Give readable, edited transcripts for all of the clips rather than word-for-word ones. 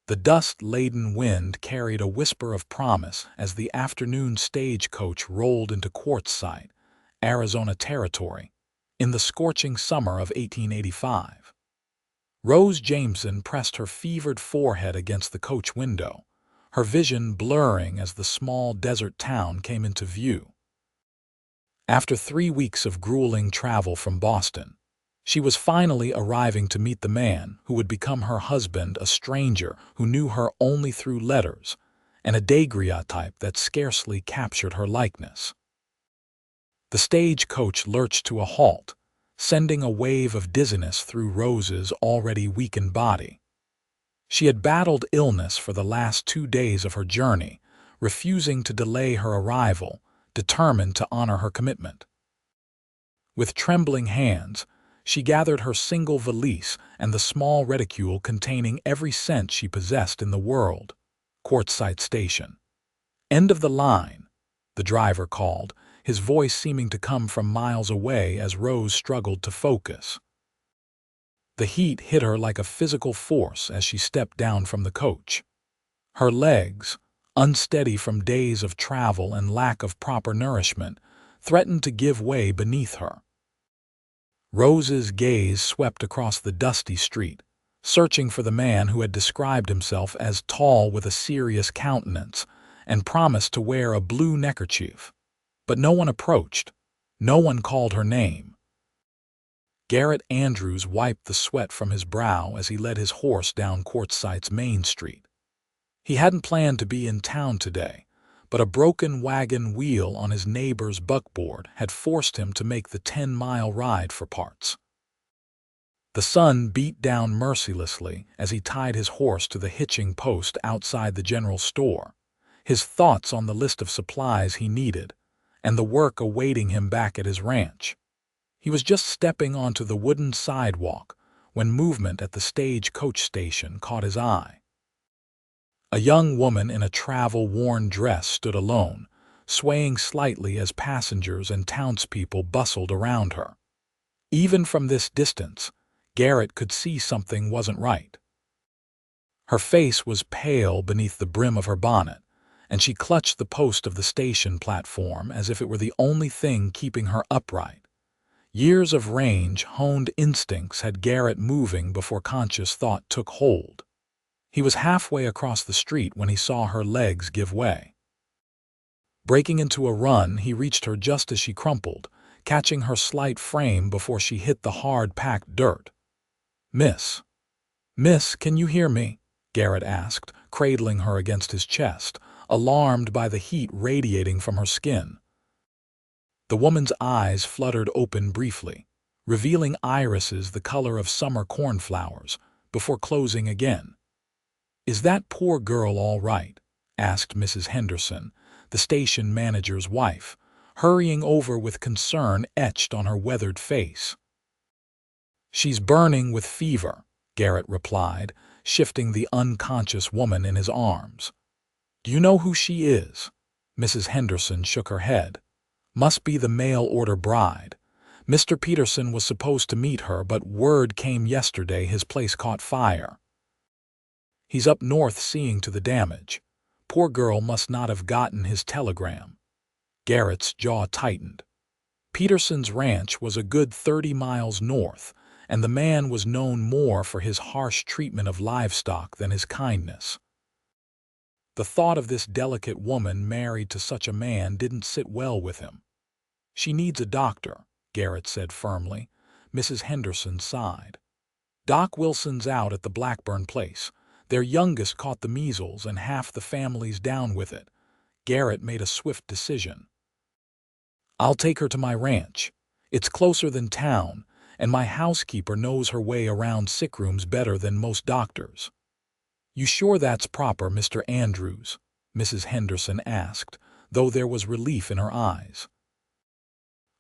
The dust-laden wind carried a whisper of promise as the afternoon stagecoach rolled into Quartzsite, Arizona Territory, in the scorching summer of 1885. Rose Jameson pressed her fevered forehead against the coach window, her vision blurring as the small desert town came into view. After 3 weeks of grueling travel from Boston, she was finally arriving to meet the man who would become her husband, a stranger who knew her only through letters, and a daguerreotype that scarcely captured her likeness. The stagecoach lurched to a halt, sending a wave of dizziness through Rose's already weakened body. She had battled illness for the last 2 days of her journey, refusing to delay her arrival, determined to honor her commitment. With trembling hands, she gathered her single valise and the small reticule containing every cent she possessed in the world. Quartzsite Station. "End of the line," the driver called, his voice seeming to come from miles away as Rose struggled to focus. The heat hit her like a physical force as she stepped down from the coach. Her legs, unsteady from days of travel and lack of proper nourishment, threatened to give way beneath her. Rose's gaze swept across the dusty street, searching for the man who had described himself as tall with a serious countenance and promised to wear a blue neckerchief. But no one approached. No one called her name. Garrett Andrews wiped the sweat from his brow as he led his horse down Quartzsite's main street. He hadn't planned to be in town today, but a broken wagon wheel on his neighbor's buckboard had forced him to make the 10-mile ride for parts. The sun beat down mercilessly as he tied his horse to the hitching post outside the general store, his thoughts on the list of supplies he needed and the work awaiting him back at his ranch. He was just stepping onto the wooden sidewalk when movement at the stagecoach station caught his eye. A young woman in a travel-worn dress stood alone, swaying slightly as passengers and townspeople bustled around her. Even from this distance, Garrett could see something wasn't right. Her face was pale beneath the brim of her bonnet, and she clutched the post of the station platform as if it were the only thing keeping her upright. Years of range-honed instincts had Garrett moving before conscious thought took hold. He was halfway across the street when he saw her legs give way. Breaking into a run, he reached her just as she crumpled, catching her slight frame before she hit the hard-packed dirt. "Miss, can you hear me?" Garrett asked, cradling her against his chest, alarmed by the heat radiating from her skin. The woman's eyes fluttered open briefly, revealing irises the color of summer cornflowers, before closing again. "Is that poor girl all right?" asked Mrs. Henderson, the station manager's wife, hurrying over with concern etched on her weathered face. "She's burning with fever," Garrett replied, shifting the unconscious woman in his arms. "Do you know who she is?" Mrs. Henderson shook her head. "Must be the mail-order bride. Mr. Peterson was supposed to meet her, but word came yesterday his place caught fire. He's up north seeing to the damage. Poor girl must not have gotten his telegram." Garrett's jaw tightened. Peterson's ranch was a good 30 miles north, and the man was known more for his harsh treatment of livestock than his kindness. The thought of this delicate woman married to such a man didn't sit well with him. "She needs a doctor," Garrett said firmly. Mrs. Henderson sighed. "Doc Wilson's out at the Blackburn place. Their youngest caught the measles and half the family's down with it." Garrett made a swift decision. "I'll take her to my ranch. It's closer than town, and my housekeeper knows her way around sick rooms better than most doctors." "You sure that's proper, Mr. Andrews?" Mrs. Henderson asked, though there was relief in her eyes.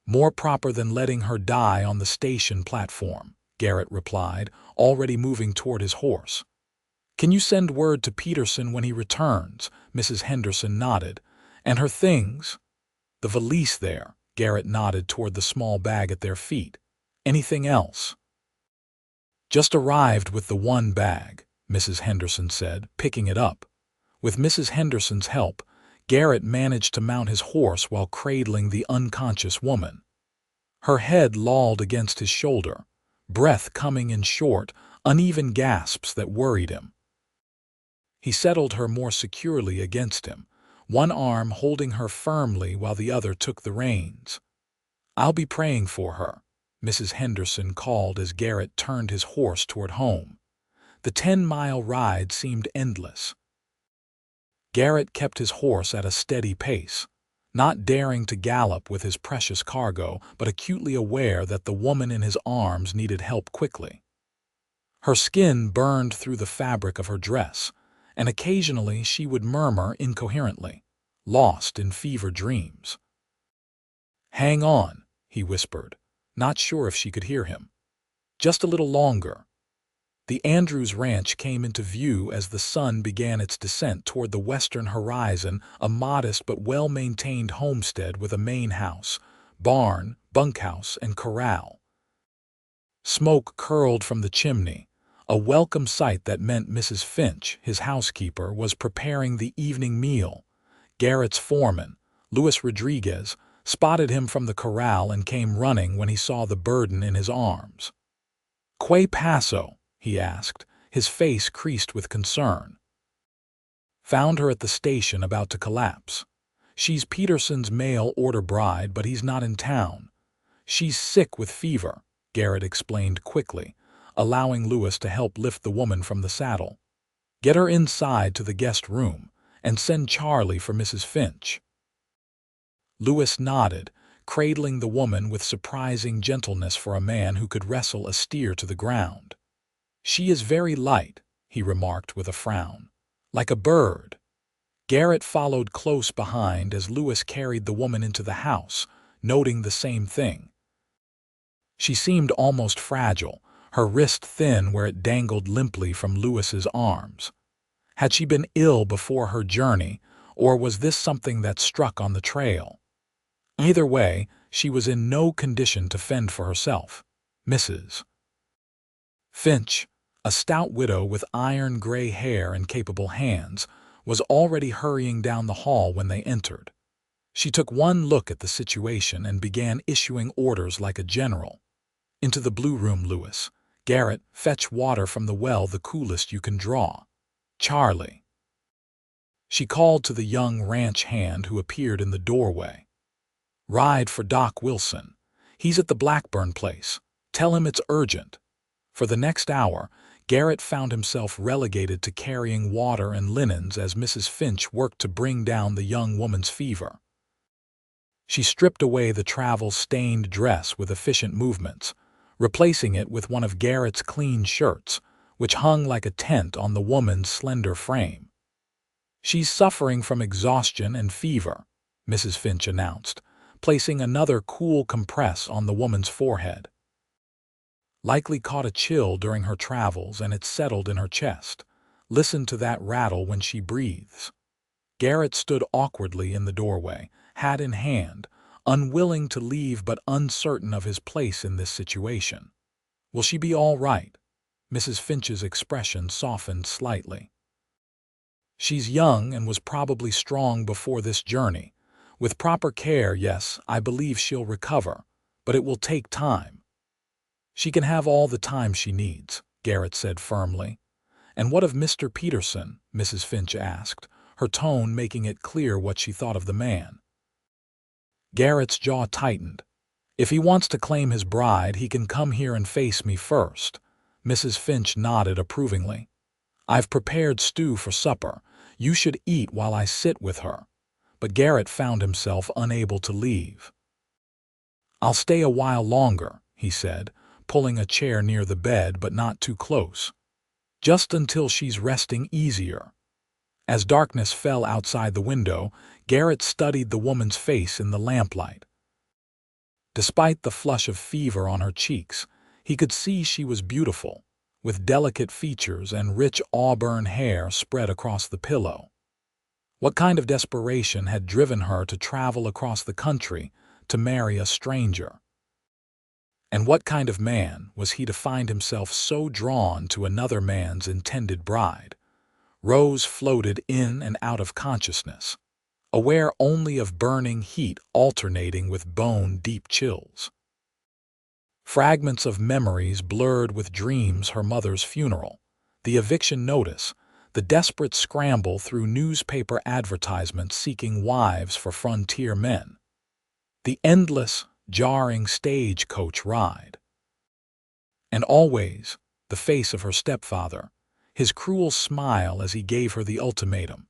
"More proper than letting her die on the station platform," Garrett replied, already moving toward his horse. "Can you send word to Peterson when he returns?" Mrs. Henderson nodded. "And her things?" "The valise there," Garrett nodded toward the small bag at their feet. "Anything else?" "Just arrived with the one bag," Mrs. Henderson said, picking it up. With Mrs. Henderson's help, Garrett managed to mount his horse while cradling the unconscious woman. Her head lolled against his shoulder, breath coming in short, uneven gasps that worried him. He settled her more securely against him, one arm holding her firmly while the other took the reins. "I'll be praying for her," Mrs. Henderson called as Garrett turned his horse toward home. The 10-mile ride seemed endless. Garrett kept his horse at a steady pace, not daring to gallop with his precious cargo, but acutely aware that the woman in his arms needed help quickly. Her skin burned through the fabric of her dress, and occasionally she would murmur incoherently, lost in fever dreams. "Hang on," he whispered, not sure if she could hear him. "Just a little longer." The Andrews ranch came into view as the sun began its descent toward the western horizon, a modest but well-maintained homestead with a main house, barn, bunkhouse, and corral. Smoke curled from the chimney, a welcome sight that meant Mrs. Finch, his housekeeper, was preparing the evening meal. Garrett's foreman, Luis Rodriguez, spotted him from the corral and came running when he saw the burden in his arms. "Que paso?" he asked, his face creased with concern. "Found her at the station about to collapse. She's Peterson's mail-order bride, but he's not in town. She's sick with fever," Garrett explained quickly, allowing Luis to help lift the woman from the saddle. "Get her inside to the guest room, and send Charlie for Mrs. Finch." Luis nodded, cradling the woman with surprising gentleness for a man who could wrestle a steer to the ground. "She is very light," he remarked with a frown. "Like a bird." Garrett followed close behind as Luis carried the woman into the house, noting the same thing. She seemed almost fragile, her wrist thin where it dangled limply from Luis's arms. Had she been ill before her journey, or was this something that struck on the trail? Either way, she was in no condition to fend for herself. Mrs. Finch, a stout widow with iron-gray hair and capable hands, was already hurrying down the hall when they entered. She took one look at the situation and began issuing orders like a general. "Into the blue room, Luis. Garrett, fetch water from the well, the coolest you can draw. Charlie." She called to the young ranch hand who appeared in the doorway. "Ride for Doc Wilson. He's at the Blackburn place. Tell him it's urgent." For the next hour, Garrett found himself relegated to carrying water and linens as Mrs. Finch worked to bring down the young woman's fever. She stripped away the travel-stained dress with efficient movements, replacing it with one of Garrett's clean shirts, which hung like a tent on the woman's slender frame. "She's suffering from exhaustion and fever," Mrs. Finch announced, placing another cool compress on the woman's forehead. "Likely caught a chill during her travels and it's settled in her chest. Listen to that rattle when she breathes." Garrett stood awkwardly in the doorway, hat in hand, unwilling to leave but uncertain of his place in this situation. "Will she be all right?" Mrs. Finch's expression softened slightly. "She's young and was probably strong before this journey. With proper care, yes, I believe she'll recover, but it will take time." "She can have all the time she needs," Garrett said firmly. "And what of Mr. Peterson?" Mrs. Finch asked, her tone making it clear what she thought of the man. Garrett's jaw tightened. "If he wants to claim his bride, he can come here and face me first." Mrs. Finch nodded approvingly. "I've prepared stew for supper. You should eat while I sit with her." But Garrett found himself unable to leave. "I'll stay a while longer," he said, pulling a chair near the bed but not too close. "Just until she's resting easier." As darkness fell outside the window, Garrett studied the woman's face in the lamplight. Despite the flush of fever on her cheeks, he could see she was beautiful, with delicate features and rich auburn hair spread across the pillow. What kind of desperation had driven her to travel across the country to marry a stranger? And what kind of man was he to find himself so drawn to another man's intended bride? Rose floated in and out of consciousness, aware only of burning heat alternating with bone-deep chills. Fragments of memories blurred with dreams: her mother's funeral, the eviction notice, the desperate scramble through newspaper advertisements seeking wives for frontier men, the endless, jarring stagecoach ride. And always the face of her stepfather, his cruel smile as he gave her the ultimatum.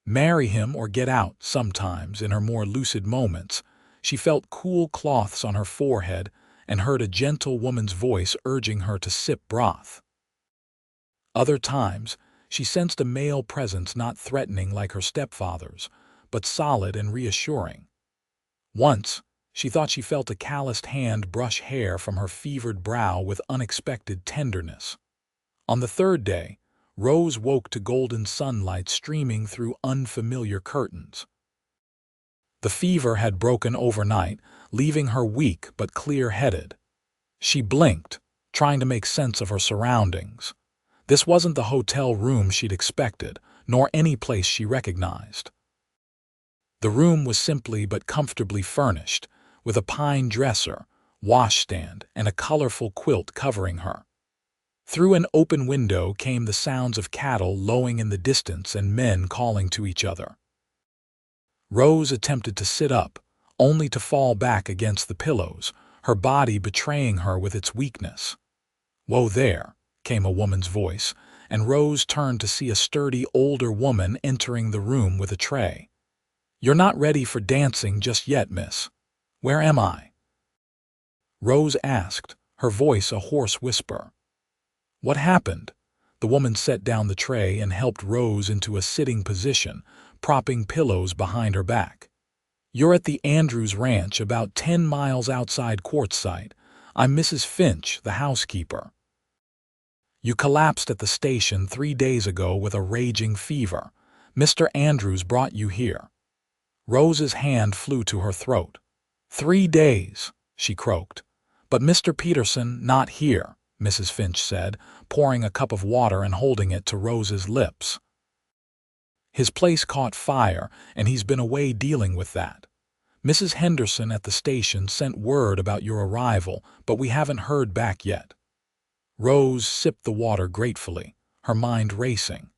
Marry him or get out. Sometimes, in her more lucid moments, she felt cool cloths on her forehead and heard a gentle woman's voice urging her to sip broth. Other times, she sensed a male presence not threatening like her stepfather's, but solid and reassuring. Once, she thought she felt a calloused hand brush hair from her fevered brow with unexpected tenderness. On the third day, Rose woke to golden sunlight streaming through unfamiliar curtains. The fever had broken overnight, leaving her weak but clear-headed. She blinked, trying to make sense of her surroundings. This wasn't the hotel room she'd expected, nor any place she recognized. The room was simply but comfortably furnished, with a pine dresser, washstand, and a colorful quilt covering her. Through an open window came the sounds of cattle lowing in the distance and men calling to each other. Rose attempted to sit up, only to fall back against the pillows, her body betraying her with its weakness. "Whoa there," came a woman's voice, and Rose turned to see a sturdy older woman entering the room with a tray. "You're not ready for dancing just yet, miss. Where am I?" Rose asked, her voice a hoarse whisper. "What happened?" The woman set down the tray and helped Rose into a sitting position, propping pillows behind her back. "You're at the Andrews Ranch, about 10 miles outside Quartzsite. I'm Mrs. Finch, the housekeeper. You collapsed at the station 3 days ago with a raging fever. Mr. Andrews brought you here." Rose's hand flew to her throat. "3 days," she croaked. "But Mr. Peterson not here," Mrs. Finch said, pouring a cup of water and holding it to Rose's lips. "His place caught fire, and he's been away dealing with that. Mrs. Henderson at the station sent word about your arrival, but we haven't heard back yet." Rose sipped the water gratefully, her mind racing.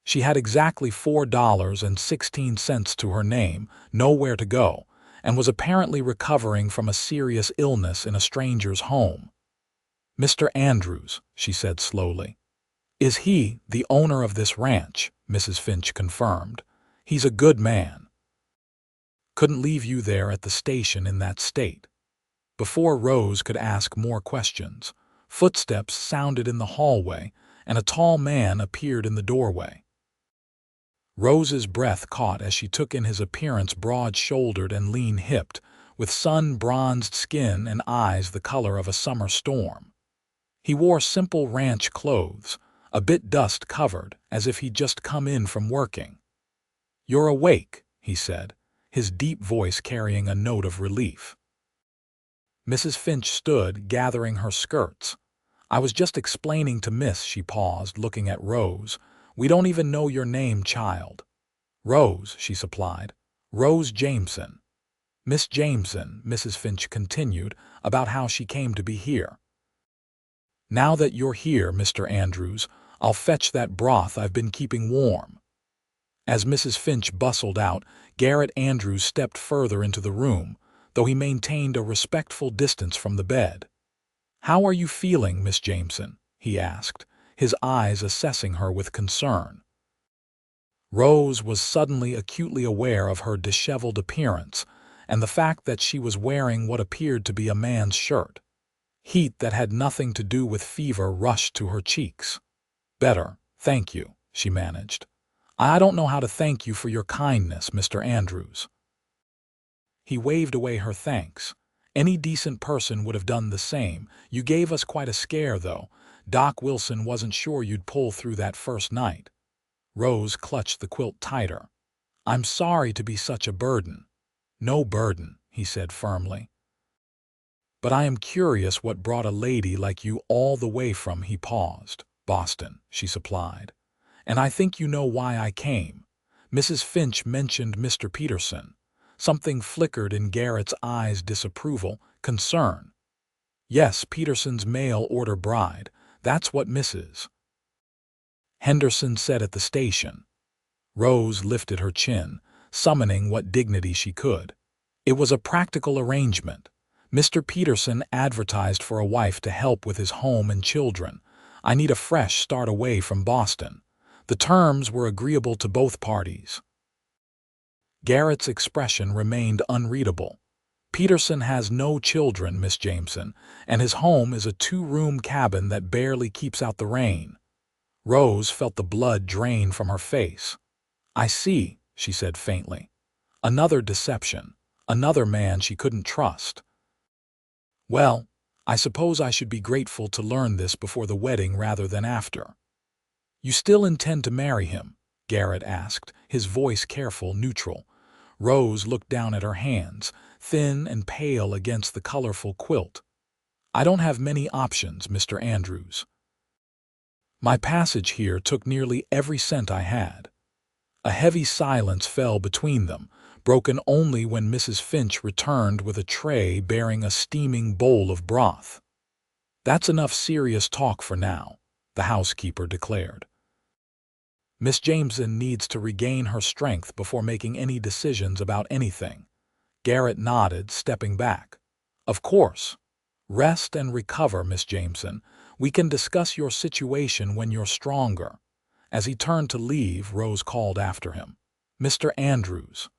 She had exactly $4.16 to her name, nowhere to go, and was apparently recovering from a serious illness in a stranger's home. "Mr. Andrews," she said slowly. "Is he the owner of this ranch?" Mrs. Finch confirmed. "He's a good man. Couldn't leave you there at the station in that state." Before Rose could ask more questions, footsteps sounded in the hallway, and a tall man appeared in the doorway. Rose's breath caught as she took in his appearance: broad-shouldered and lean-hipped, with sun-bronzed skin and eyes the color of a summer storm. He wore simple ranch clothes, a bit dust-covered, as if he'd just come in from working. "You're awake," he said, his deep voice carrying a note of relief. Mrs. Finch stood, gathering her skirts. "I was just explaining to Miss," she paused, looking at Rose. "We don't even know your name, child." "Rose," she supplied. "Rose Jameson." "Miss Jameson," Mrs. Finch continued, about how she came to be here. "Now that you're here, Mr. Andrews, I'll fetch that broth I've been keeping warm." As Mrs. Finch bustled out, Garrett Andrews stepped further into the room, though he maintained a respectful distance from the bed. "How are you feeling, Miss Jameson?" he asked, his eyes assessing her with concern. Rose was suddenly acutely aware of her disheveled appearance and the fact that she was wearing what appeared to be a man's shirt. Heat that had nothing to do with fever rushed to her cheeks. "Better, thank you," she managed. "I don't know how to thank you for your kindness, Mr. Andrews." He waved away her thanks. "Any decent person would have done the same. You gave us quite a scare, though. Doc Wilson wasn't sure you'd pull through that first night." Rose clutched the quilt tighter. "I'm sorry to be such a burden." "No burden," he said firmly. But I am curious what brought a lady like you all the way from, he paused. Boston, she supplied. And I think you know why I came. Mrs. Finch mentioned Mr. Peterson. Something flickered in Garrett's eyes, disapproval, concern. Yes, Peterson's mail-order bride. That's what Mrs. Henderson said at the station. Rose lifted her chin, summoning what dignity she could. It was a practical arrangement. Mr. Peterson advertised for a wife to help with his home and children. I need a fresh start away from Boston. The terms were agreeable to both parties. Garrett's expression remained unreadable. Peterson has no children, Miss Jameson, and his home is a two-room cabin that barely keeps out the rain. Rose felt the blood drain from her face. I see, she said faintly. Another deception. Another man she couldn't trust. Well, I suppose I should be grateful to learn this before the wedding rather than after. You still intend to marry him? Garrett asked, his voice careful, neutral. Rose looked down at her hands, thin and pale against the colorful quilt. I don't have many options, Mr. Andrews. My passage here took nearly every cent I had. A heavy silence fell between them, broken only when Mrs. Finch returned with a tray bearing a steaming bowl of broth. That's enough serious talk for now, the housekeeper declared. Miss Jameson needs to regain her strength before making any decisions about anything. Garrett nodded, stepping back. Of course. Rest and recover, Miss Jameson. We can discuss your situation when you're stronger. As he turned to leave, Rose called after him. Mr. Andrews.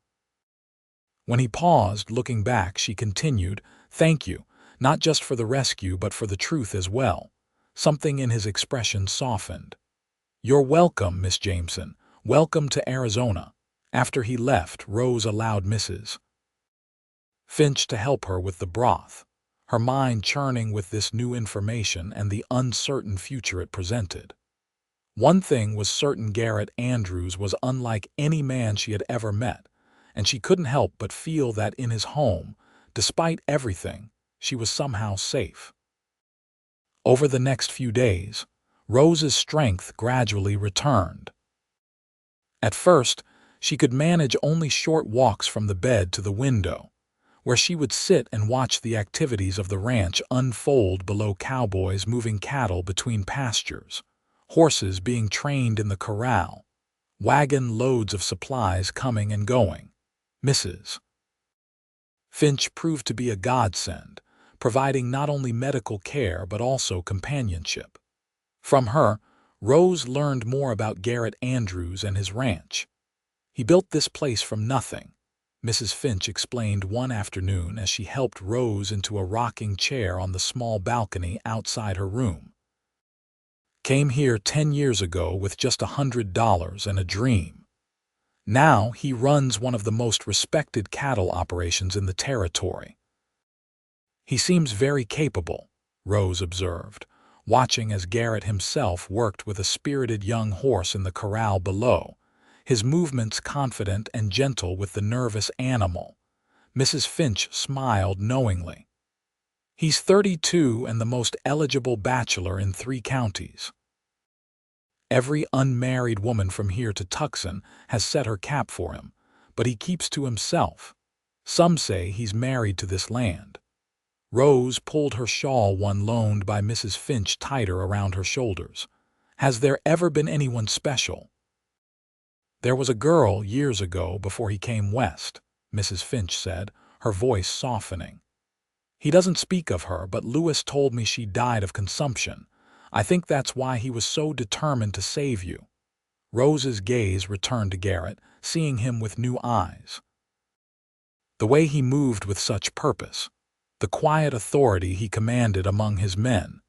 When he paused, looking back, she continued, Thank you, not just for the rescue but for the truth as well. Something in his expression softened. You're welcome, Miss Jameson. Welcome to Arizona. After he left, Rose allowed Mrs. Finch to help her with the broth, her mind churning with this new information and the uncertain future it presented. One thing was certain: Garrett Andrews was unlike any man she had ever met, and she couldn't help but feel that in his home, despite everything, she was somehow safe. Over the next few days, Rose's strength gradually returned. At first, she could manage only short walks from the bed to the window, where she would sit and watch the activities of the ranch unfold below: cowboys moving cattle between pastures, horses being trained in the corral, wagon loads of supplies coming and going. Mrs. Finch proved to be a godsend, providing not only medical care but also companionship. From her, Rose learned more about Garrett Andrews and his ranch. He built this place from nothing, Mrs. Finch explained one afternoon as she helped Rose into a rocking chair on the small balcony outside her room. Came here 10 years ago with just $100 and a dream. Now he runs one of the most respected cattle operations in the territory. He seems very capable, Rose observed, watching as Garrett himself worked with a spirited young horse in the corral below, his movements confident and gentle with the nervous animal. Mrs. Finch smiled knowingly. He's 32 and the most eligible bachelor in 3 counties. Every unmarried woman from here to Tucson has set her cap for him, but he keeps to himself. Some say he's married to this land. Rose pulled her shawl, one loaned by Mrs. Finch, tighter around her shoulders. Has there ever been anyone special? There was a girl years ago before he came west, Mrs. Finch said, her voice softening. He doesn't speak of her, but Lewis told me she died of consumption. I think that's why he was so determined to save you. Rose's gaze returned to Garrett, seeing him with new eyes. The way he moved with such purpose, the quiet authority he commanded among his men,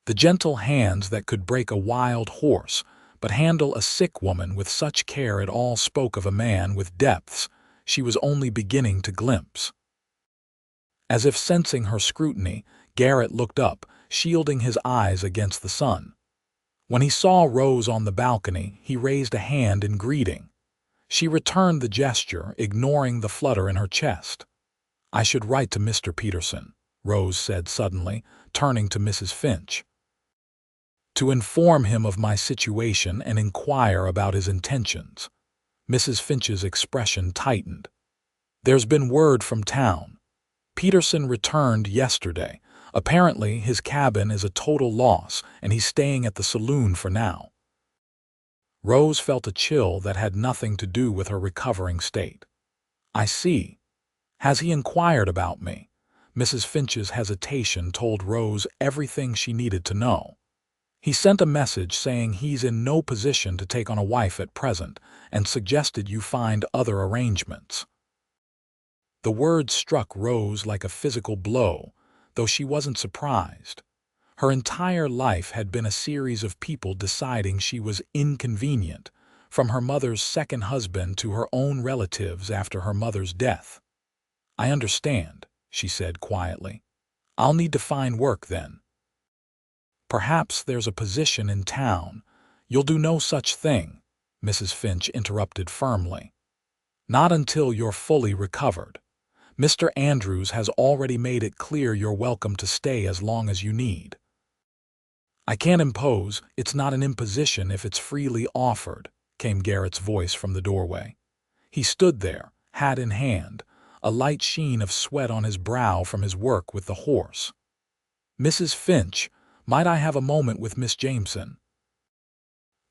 the gentle hands that could break a wild horse but handle a sick woman with such care, it all spoke of a man with depths she was only beginning to glimpse. As if sensing her scrutiny, Garrett looked up, shielding his eyes against the sun. When he saw Rose on the balcony, he raised a hand in greeting. She returned the gesture, ignoring the flutter in her chest. I should write to Mr. Peterson. Rose said suddenly, turning to Mrs. Finch. To inform him of my situation and inquire about his intentions. Mrs. Finch's expression tightened. There's been word from town. Peterson returned yesterday. Apparently, his cabin is a total loss, and he's staying at the saloon for now. Rose felt a chill that had nothing to do with her recovering state. I see. Has he inquired about me? Mrs. Finch's hesitation told Rose everything she needed to know. He sent a message saying he's in no position to take on a wife at present and suggested you find other arrangements. The words struck Rose like a physical blow, though she wasn't surprised. Her entire life had been a series of people deciding she was inconvenient, from her mother's second husband to her own relatives after her mother's death. I understand, she said quietly. I'll need to find work then. Perhaps there's a position in town. You'll do no such thing, Mrs. Finch interrupted firmly. Not until you're fully recovered. Mr. Andrews has already made it clear you're welcome to stay as long as you need. I can't impose, it's not an imposition if it's freely offered, came Garrett's voice from the doorway. He stood there, hat in hand, a light sheen of sweat on his brow from his work with the horse. Mrs. Finch, might I have a moment with Miss Jameson?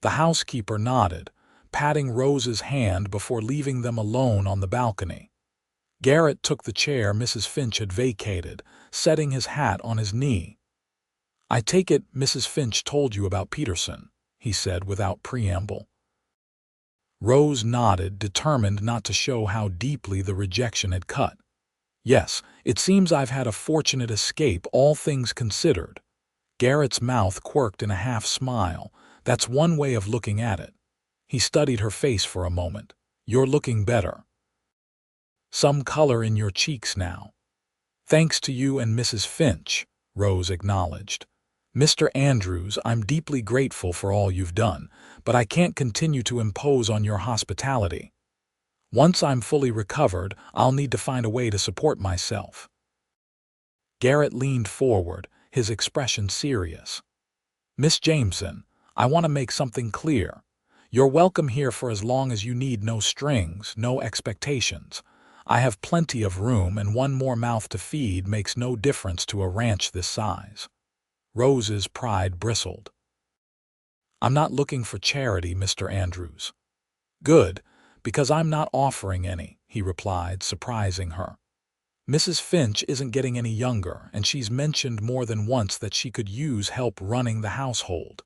The housekeeper nodded, patting Rose's hand before leaving them alone on the balcony. Garrett took the chair Mrs. Finch had vacated, setting his hat on his knee. I take it Mrs. Finch told you about Peterson, he said without preamble. Rose nodded, determined not to show how deeply the rejection had cut. Yes, it seems I've had a fortunate escape, all things considered. Garrett's mouth quirked in a half-smile. That's one way of looking at it. He studied her face for a moment. You're looking better. Some color in your cheeks now. Thanks to you and Mrs. Finch, Rose acknowledged. Mr. Andrews, I'm deeply grateful for all you've done, but I can't continue to impose on your hospitality. Once I'm fully recovered, I'll need to find a way to support myself. Garrett leaned forward, his expression serious. Miss Jameson, I want to make something clear. You're welcome here for as long as you need, no strings, no expectations. I have plenty of room, and one more mouth to feed makes no difference to a ranch this size. Rose's pride bristled. I'm not looking for charity, Mr. Andrews. Good, because I'm not offering any, he replied, surprising her. Mrs. Finch isn't getting any younger, and she's mentioned more than once that she could use help running the household.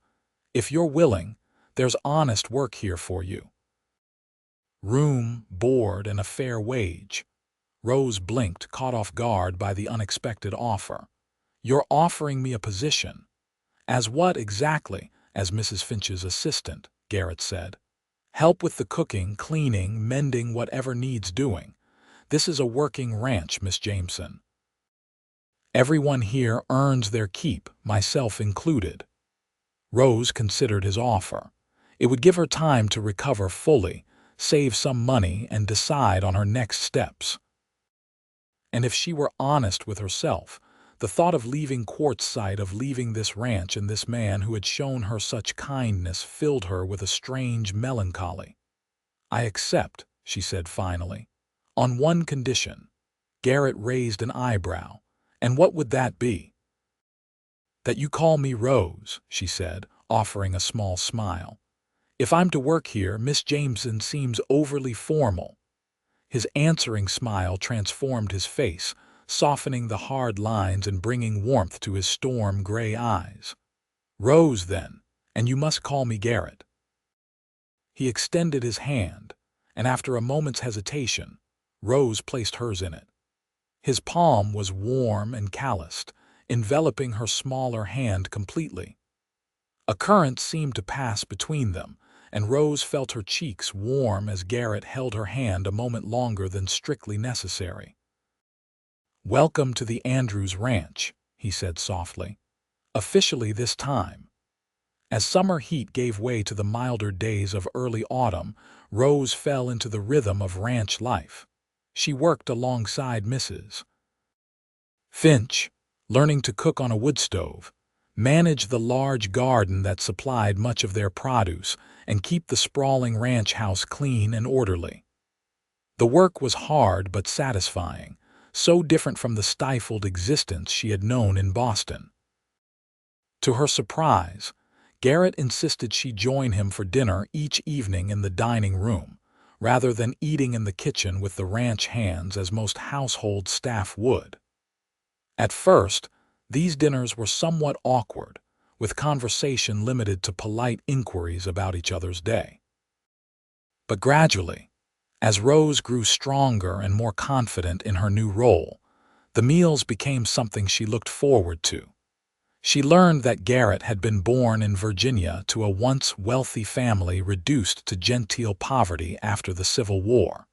If you're willing, there's honest work here for you. Room, board, and a fair wage. Rose blinked, caught off guard by the unexpected offer. You're offering me a position. As what exactly? As Mrs. Finch's assistant, Garrett said. Help with the cooking, cleaning, mending, whatever needs doing. This is a working ranch, Miss Jameson. Everyone here earns their keep, myself included. Rose considered his offer. It would give her time to recover fully, save some money, and decide on her next steps. And if she were honest with herself, the thought of leaving Quartzsite, of leaving this ranch and this man who had shown her such kindness, filled her with a strange melancholy. I accept, she said finally. On one condition. Garrett raised an eyebrow. And what would that be? That you call me Rose, she said, offering a small smile. If I'm to work here, Miss Jameson seems overly formal. His answering smile transformed his face, softening the hard lines and bringing warmth to his storm-gray eyes. Rose, then, and you must call me Garrett. He extended his hand, and after a moment's hesitation, Rose placed hers in it. His palm was warm and calloused, enveloping her smaller hand completely. A current seemed to pass between them, and Rose felt her cheeks warm as Garrett held her hand a moment longer than strictly necessary. Welcome to the Andrews Ranch, he said softly. Officially this time. As summer heat gave way to the milder days of early autumn, Rose fell into the rhythm of ranch life. She worked alongside Mrs. Finch, learning to cook on a wood stove, manage the large garden that supplied much of their produce, and keep the sprawling ranch house clean and orderly. The work was hard but satisfying, so different from the stifled existence she had known in Boston. To her surprise, Garrett insisted she join him for dinner each evening in the dining room, rather than eating in the kitchen with the ranch hands as most household staff would. At first, these dinners were somewhat awkward, with conversation limited to polite inquiries about each other's day. But gradually, as Rose grew stronger and more confident in her new role, the meals became something she looked forward to. She learned that Garrett had been born in Virginia to a once wealthy family reduced to genteel poverty after the Civil War.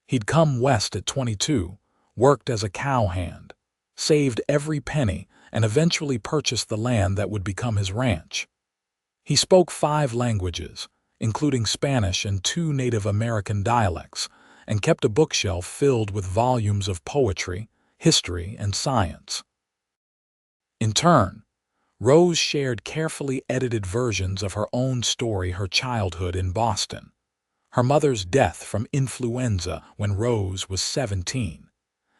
He'd come west at 22, worked as a cowhand, saved every penny, and eventually purchased the land that would become his ranch. He spoke 5 languages, including Spanish and 2 Native American dialects, and kept a bookshelf filled with volumes of poetry, history, and science. In turn, Rose shared carefully edited versions of her own story, her childhood in Boston, her mother's death from influenza when Rose was 17,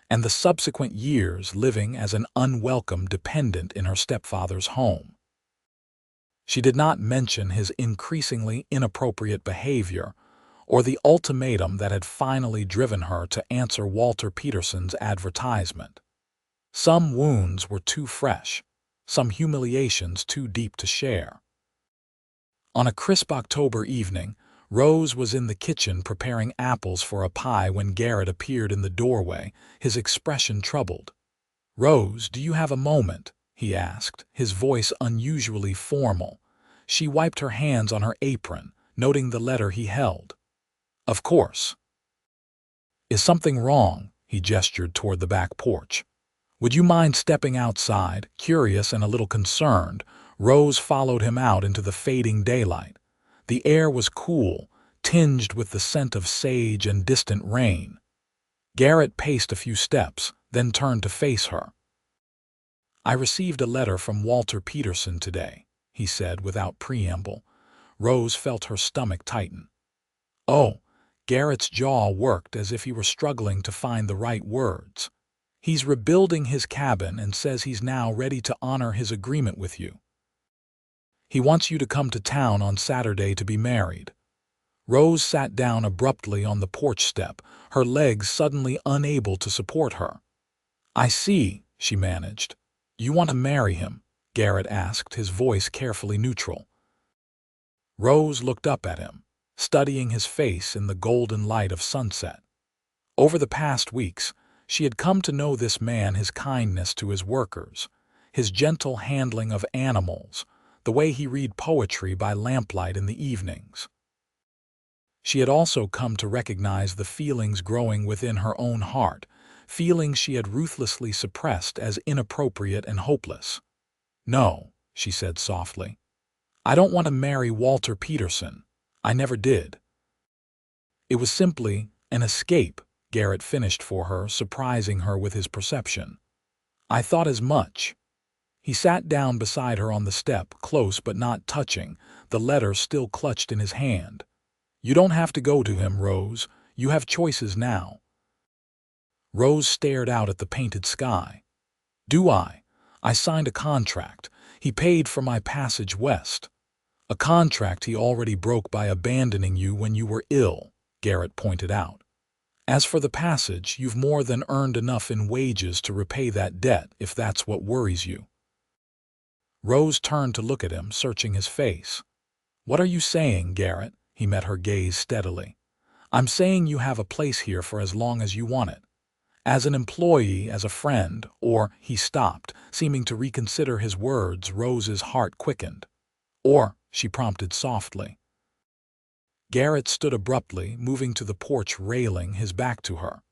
and the subsequent years living as an unwelcome dependent in her stepfather's home. She did not mention his increasingly inappropriate behavior or the ultimatum that had finally driven her to answer Walter Peterson's advertisement. Some wounds were too fresh, some humiliations too deep to share. On a crisp October evening, Rose was in the kitchen preparing apples for a pie when Garrett appeared in the doorway, his expression troubled. "Rose, do you have a moment?" he asked, his voice unusually formal. She wiped her hands on her apron, noting the letter he held. "Of course." "Is something wrong?" He gestured toward the back porch. "Would you mind stepping outside?" Curious and a little concerned, Rose followed him out into the fading daylight. The air was cool, tinged with the scent of sage and distant rain. Garrett paced a few steps, then turned to face her. "I received a letter from Walter Peterson today," he said without preamble. Rose felt her stomach tighten. "Oh," Garrett's jaw worked as if he were struggling to find the right words. "He's rebuilding his cabin and says he's now ready to honor his agreement with you. He wants you to come to town on Saturday to be married." Rose sat down abruptly on the porch step, her legs suddenly unable to support her. "I see," she managed. "You want to marry him?" Garrett asked, his voice carefully neutral. Rose looked up at him, studying his face in the golden light of sunset. Over the past weeks, she had come to know this man, his kindness to his workers, his gentle handling of animals, the way he read poetry by lamplight in the evenings. She had also come to recognize the feelings growing within her own heart, feelings she had ruthlessly suppressed as inappropriate and hopeless. "No," she said softly. "I don't want to marry Walter Peterson. I never did." "It was simply an escape," Garrett finished for her, surprising her with his perception. "I thought as much." He sat down beside her on the step, close but not touching, the letter still clutched in his hand. "You don't have to go to him, Rose. You have choices now." Rose stared out at the painted sky. "Do I? I signed a contract. He paid for my passage west." "A contract he already broke by abandoning you when you were ill," Garrett pointed out. "As for the passage, you've more than earned enough in wages to repay that debt, if that's what worries you." Rose turned to look at him, searching his face. "What are you saying, Garrett?" He met her gaze steadily. "I'm saying you have a place here for as long as you want it. As an employee, as a friend, or—" He stopped, seeming to reconsider his words. Rose's heart quickened. "Or," she prompted softly. Garrett stood abruptly, moving to the porch railing, his back to her.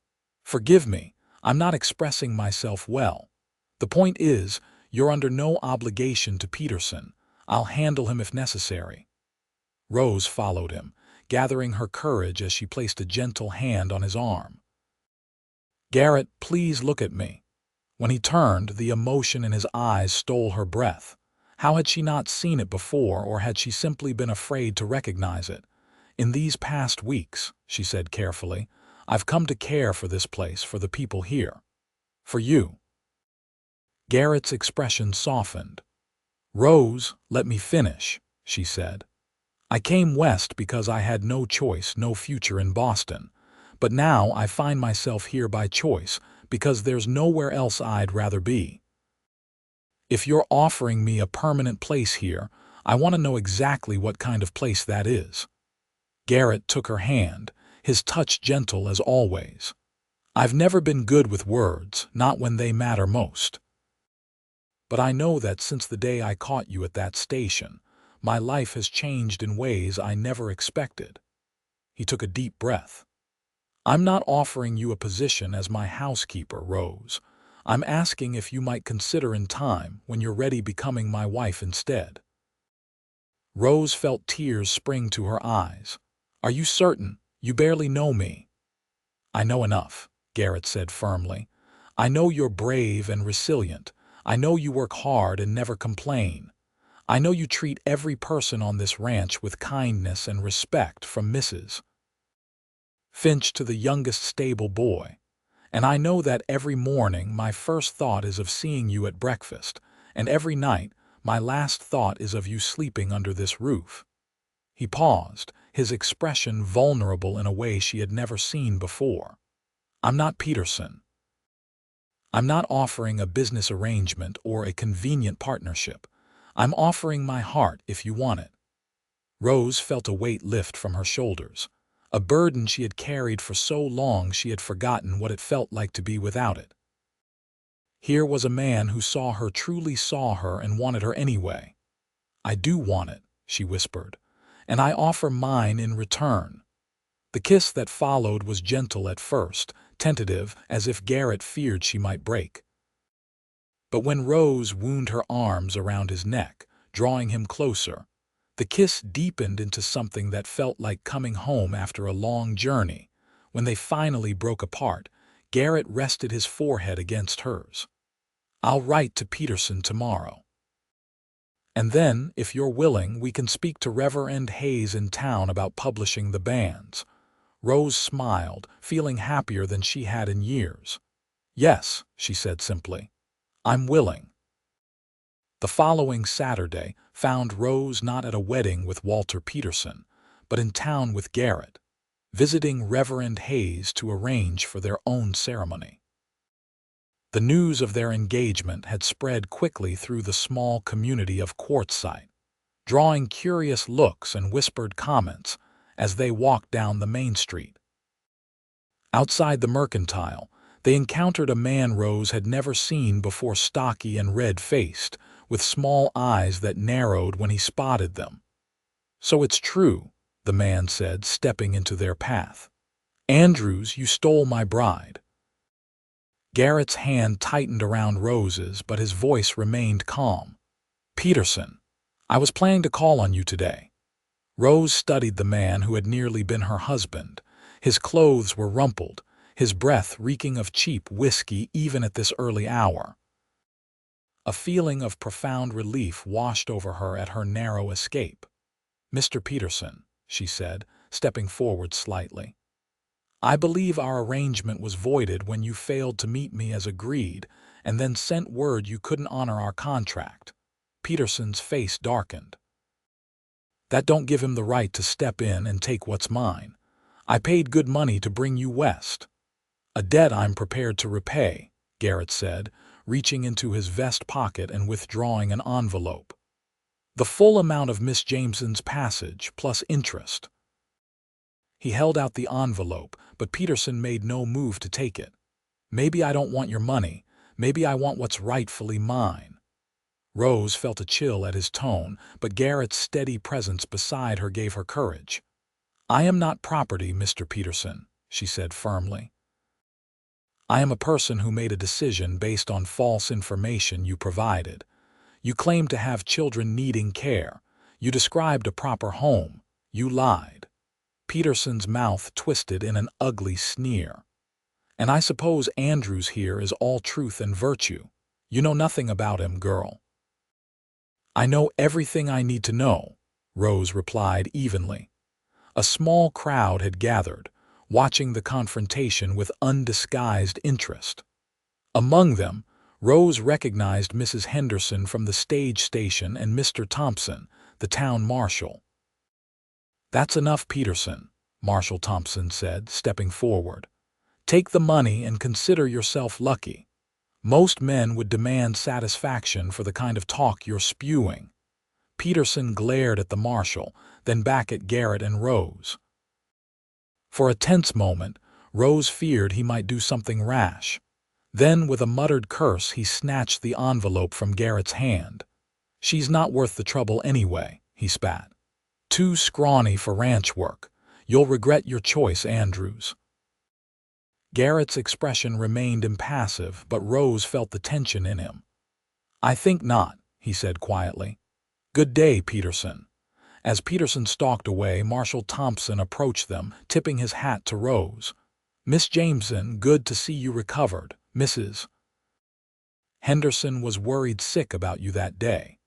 "Forgive me, I'm not expressing myself well. The point is, you're under no obligation to Peterson. I'll handle him if necessary." Rose followed him, gathering her courage as she placed a gentle hand on his arm. "Garrett, please look at me. When he turned, the emotion in his eyes stole her breath. How had she not seen it before, or had she simply been afraid to recognize it? "In these past weeks," she said carefully, "I've come to care for this place, for the people here. For you." Garrett's expression softened. "Rose, let me finish," she said. "I came west because I had no choice, no future in Boston. But now I find myself here by choice, because there's nowhere else I'd rather be. If you're offering me a permanent place here, I want to know exactly what kind of place that is." Garrett took her hand, his touch gentle as always. "I've never been good with words, not when they matter most. But I know that since the day I caught you at that station, my life has changed in ways I never expected." He took a deep breath. "I'm not offering you a position as my housekeeper, Rose. I'm asking if you might consider in time, when you're ready, becoming my wife instead." Rose felt tears spring to her eyes. "Are you certain? You barely know me." "I know enough," Garrett said firmly. "I know you're brave and resilient. I know you work hard and never complain. I know you treat every person on this ranch with kindness and respect, from Mrs. Finch to the youngest stable boy. And I know that every morning my first thought is of seeing you at breakfast, and every night my last thought is of you sleeping under this roof." He paused, his expression vulnerable in a way she had never seen before. "I'm not Peterson. I'm not offering a business arrangement or a convenient partnership. I'm offering my heart if you want it." Rose felt a weight lift from her shoulders, a burden she had carried for so long she had forgotten what it felt like to be without it. Here was a man who saw her, truly saw her, and wanted her anyway. "I do want it," she whispered, "and I offer mine in return." The kiss that followed was gentle at first, tentative, as if Garrett feared she might break. But when Rose wound her arms around his neck, drawing him closer, the kiss deepened into something that felt like coming home after a long journey. When they finally broke apart, Garrett rested his forehead against hers. "I'll write to Peterson tomorrow. And then, if you're willing, we can speak to Reverend Hayes in town about publishing the bands." Rose smiled, feeling happier than she had in years. "Yes," she said simply. "I'm willing." The following Saturday found Rose not at a wedding with Walter Peterson, but in town with Garrett, visiting Reverend Hayes to arrange for their own ceremony. The news of their engagement had spread quickly through the small community of Quartzsite, drawing curious looks and whispered comments as they walked down the main street. Outside the Mercantile, they encountered a man Rose had never seen before, stocky and red-faced, with small eyes that narrowed when he spotted them. "So it's true," the man said, stepping into their path. "Andrews, you stole my bride." Garrett's hand tightened around Rose's, but his voice remained calm. "Peterson, I was planning to call on you today." Rose studied the man who had nearly been her husband. His clothes were rumpled, his breath reeking of cheap whiskey even at this early hour. A feeling of profound relief washed over her at her narrow escape. "Mr. Peterson," she said, stepping forward slightly, "I believe our arrangement was voided when you failed to meet me as agreed and then sent word you couldn't honor our contract." Peterson's face darkened. "That don't give him the right to step in and take what's mine. I paid good money to bring you west." "A debt I'm prepared to repay," Garrett said, reaching into his vest pocket and withdrawing an envelope. "The full amount of Miss Jameson's passage, plus interest." He held out the envelope, but Peterson made no move to take it. "Maybe I don't want your money. Maybe I want what's rightfully mine." Rose felt a chill at his tone, but Garrett's steady presence beside her gave her courage. "I am not property, Mr. Peterson," she said firmly. "I am a person who made a decision based on false information you provided. You claimed to have children needing care. You described a proper home. You lied." Peterson's mouth twisted in an ugly sneer. And I suppose Andrews here is all truth and virtue. You know nothing about him, girl." "I know everything I need to know," Rose replied evenly. A small crowd had gathered, watching the confrontation with undisguised interest. Among them, Rose recognized Mrs. Henderson from the stage station and Mr. Thompson, the town marshal. "That's enough, Peterson," Marshal Thompson said, stepping forward. "Take the money and consider yourself lucky. Most men would demand satisfaction for the kind of talk you're spewing." Peterson glared at the marshal, then back at Garrett and Rose. For a tense moment, Rose feared he might do something rash. Then, with a muttered curse, he snatched the envelope from Garrett's hand. "She's not worth the trouble anyway," he spat. "Too scrawny for ranch work. You'll regret your choice, Andrews." Garrett's expression remained impassive, but Rose felt the tension in him. "I think not," he said quietly. "Good day, Peterson." As Peterson stalked away, Marshal Thompson approached them, tipping his hat to Rose. "Miss Jameson, good to see you recovered. Mrs. Henderson was worried sick about you that day."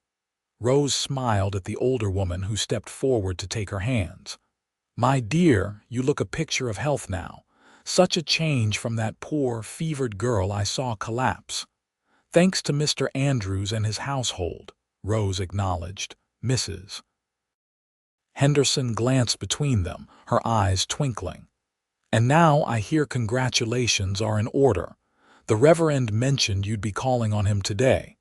Rose smiled at the older woman who stepped forward to take her hands. "My dear, you look a picture of health now. Such a change from that poor, fevered girl I saw collapse." "Thanks to Mr. Andrews and his household," Rose acknowledged. Mrs. Henderson glanced between them, her eyes twinkling. "And now I hear congratulations are in order. The Reverend mentioned you'd be calling on him today."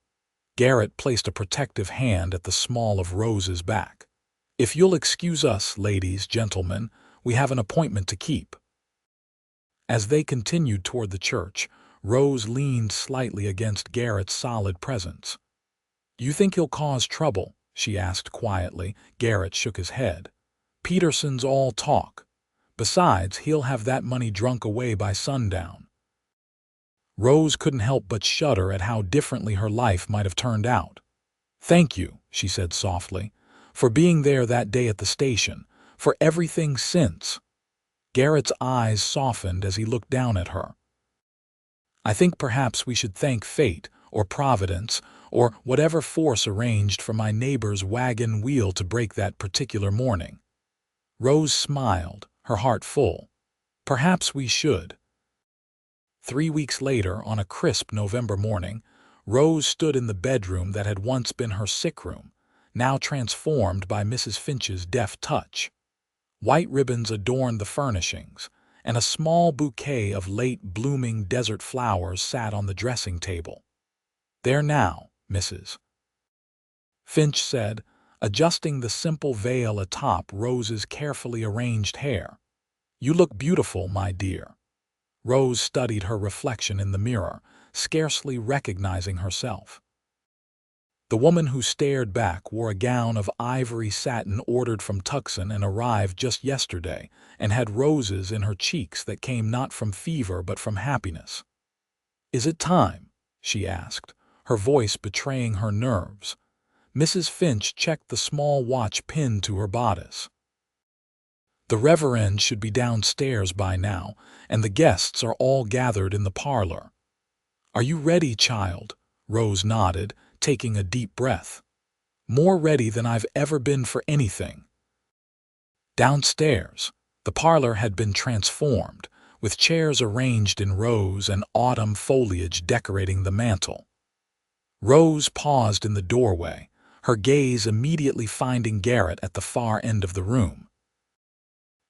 Garrett placed a protective hand at the small of Rose's back. "If you'll excuse us, ladies, gentlemen, we have an appointment to keep." As they continued toward the church, Rose leaned slightly against Garrett's solid presence. "You think he'll cause trouble?" she asked quietly. Garrett shook his head. "Peterson's all talk. Besides, he'll have that money drunk away by sundown." Rose couldn't help but shudder at how differently her life might have turned out. "Thank you," she said softly, "for being there that day at the station, for everything since." Garrett's eyes softened as he looked down at her. "I think perhaps we should thank fate, or Providence, or whatever force arranged for my neighbor's wagon wheel to break that particular morning." Rose smiled, her heart full. "Perhaps we should." 3 weeks later, on a crisp November morning, Rose stood in the bedroom that had once been her sick room, now transformed by Mrs. Finch's deft touch. White ribbons adorned the furnishings, and a small bouquet of late-blooming desert flowers sat on the dressing table. "There now, Mrs. Finch said, adjusting the simple veil atop Rose's carefully arranged hair. "You look beautiful, my dear." Rose studied her reflection in the mirror, scarcely recognizing herself. The woman who stared back wore a gown of ivory satin ordered from Tucson and arrived just yesterday, and had roses in her cheeks that came not from fever but from happiness. "Is it time?" she asked, her voice betraying her nerves. Mrs. Finch checked the small watch pinned to her bodice. "The Reverend should be downstairs by now, and the guests are all gathered in the parlor." "Are you ready, child?" Rose nodded, taking a deep breath. "More ready than I've ever been for anything." Downstairs, the parlor had been transformed, with chairs arranged in rows and autumn foliage decorating the mantel. Rose paused in the doorway, her gaze immediately finding Garrett at the far end of the room.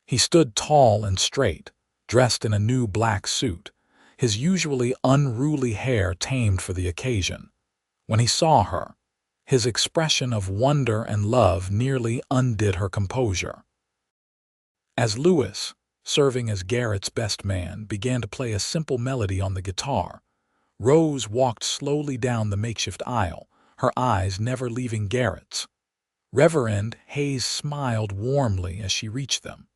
He stood tall and straight, dressed in a new black suit, his usually unruly hair tamed for the occasion. When he saw her, his expression of wonder and love nearly undid her composure. As Lewis, serving as Garrett's best man, began to play a simple melody on the guitar, Rose walked slowly down the makeshift aisle, her eyes never leaving Garrett's. Reverend Hayes smiled warmly as she reached them.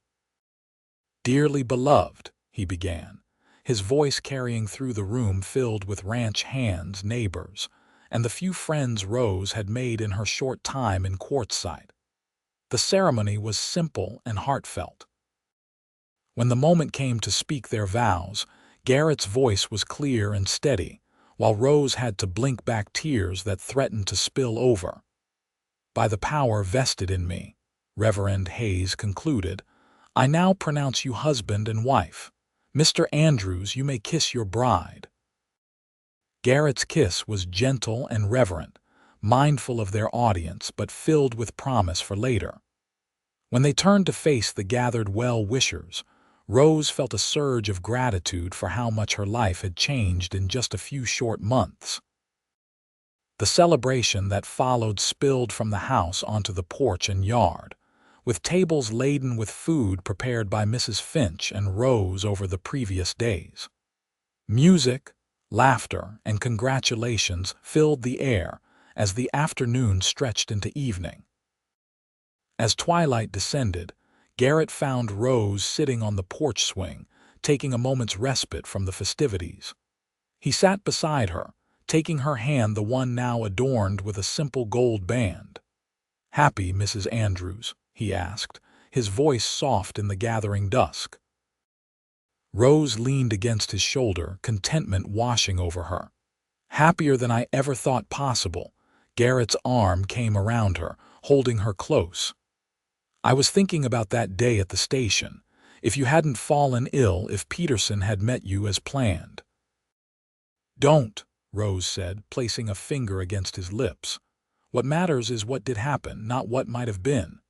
"Dearly beloved," he began, his voice carrying through the room filled with ranch hands, neighbors, and the few friends Rose had made in her short time in Quartzsite. The ceremony was simple and heartfelt. When the moment came to speak their vows, Garrett's voice was clear and steady, while Rose had to blink back tears that threatened to spill over. "By the power vested in me," Reverend Hayes concluded, "I now pronounce you husband and wife. Mr. Andrews, you may kiss your bride." Garrett's kiss was gentle and reverent, mindful of their audience but filled with promise for later. When they turned to face the gathered well-wishers, Rose felt a surge of gratitude for how much her life had changed in just a few short months. The celebration that followed spilled from the house onto the porch and yard, with tables laden with food prepared by Mrs. Finch and Rose over the previous days. Music, laughter, and congratulations filled the air as the afternoon stretched into evening. As twilight descended, Garrett found Rose sitting on the porch swing, taking a moment's respite from the festivities. He sat beside her, taking her hand, the one now adorned with a simple gold band. "Happy, Mrs. Andrews?" he asked, his voice soft in the gathering dusk. Rose leaned against his shoulder, contentment washing over her. "Happier than I ever thought possible." Garrett's arm came around her, holding her close. "I was thinking about that day at the station, if you hadn't fallen ill, if Peterson had met you as planned." "Don't," Rose said, placing a finger against his lips. "What matters is what did happen, not what might have been."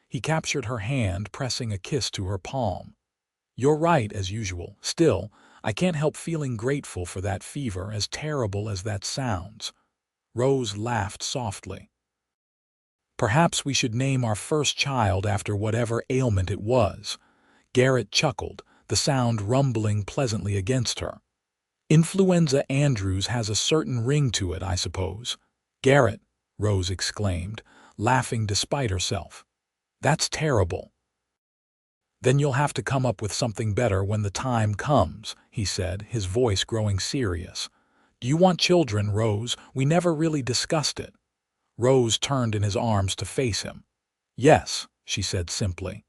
He captured her hand, pressing a kiss to her palm. "You're right, as usual. Still, I can't help feeling grateful for that fever, as terrible as that sounds." Rose laughed softly. "Perhaps we should name our first child after whatever ailment it was." Garrett chuckled, the sound rumbling pleasantly against her. "Influenza Andrews has a certain ring to it, I suppose." "Garrett," Rose exclaimed, laughing despite herself. "That's terrible." "Then you'll have to come up with something better when the time comes," he said, his voice growing serious. "Do you want children, Rose? We never really discussed it." Rose turned in his arms to face him. "Yes," she said simply.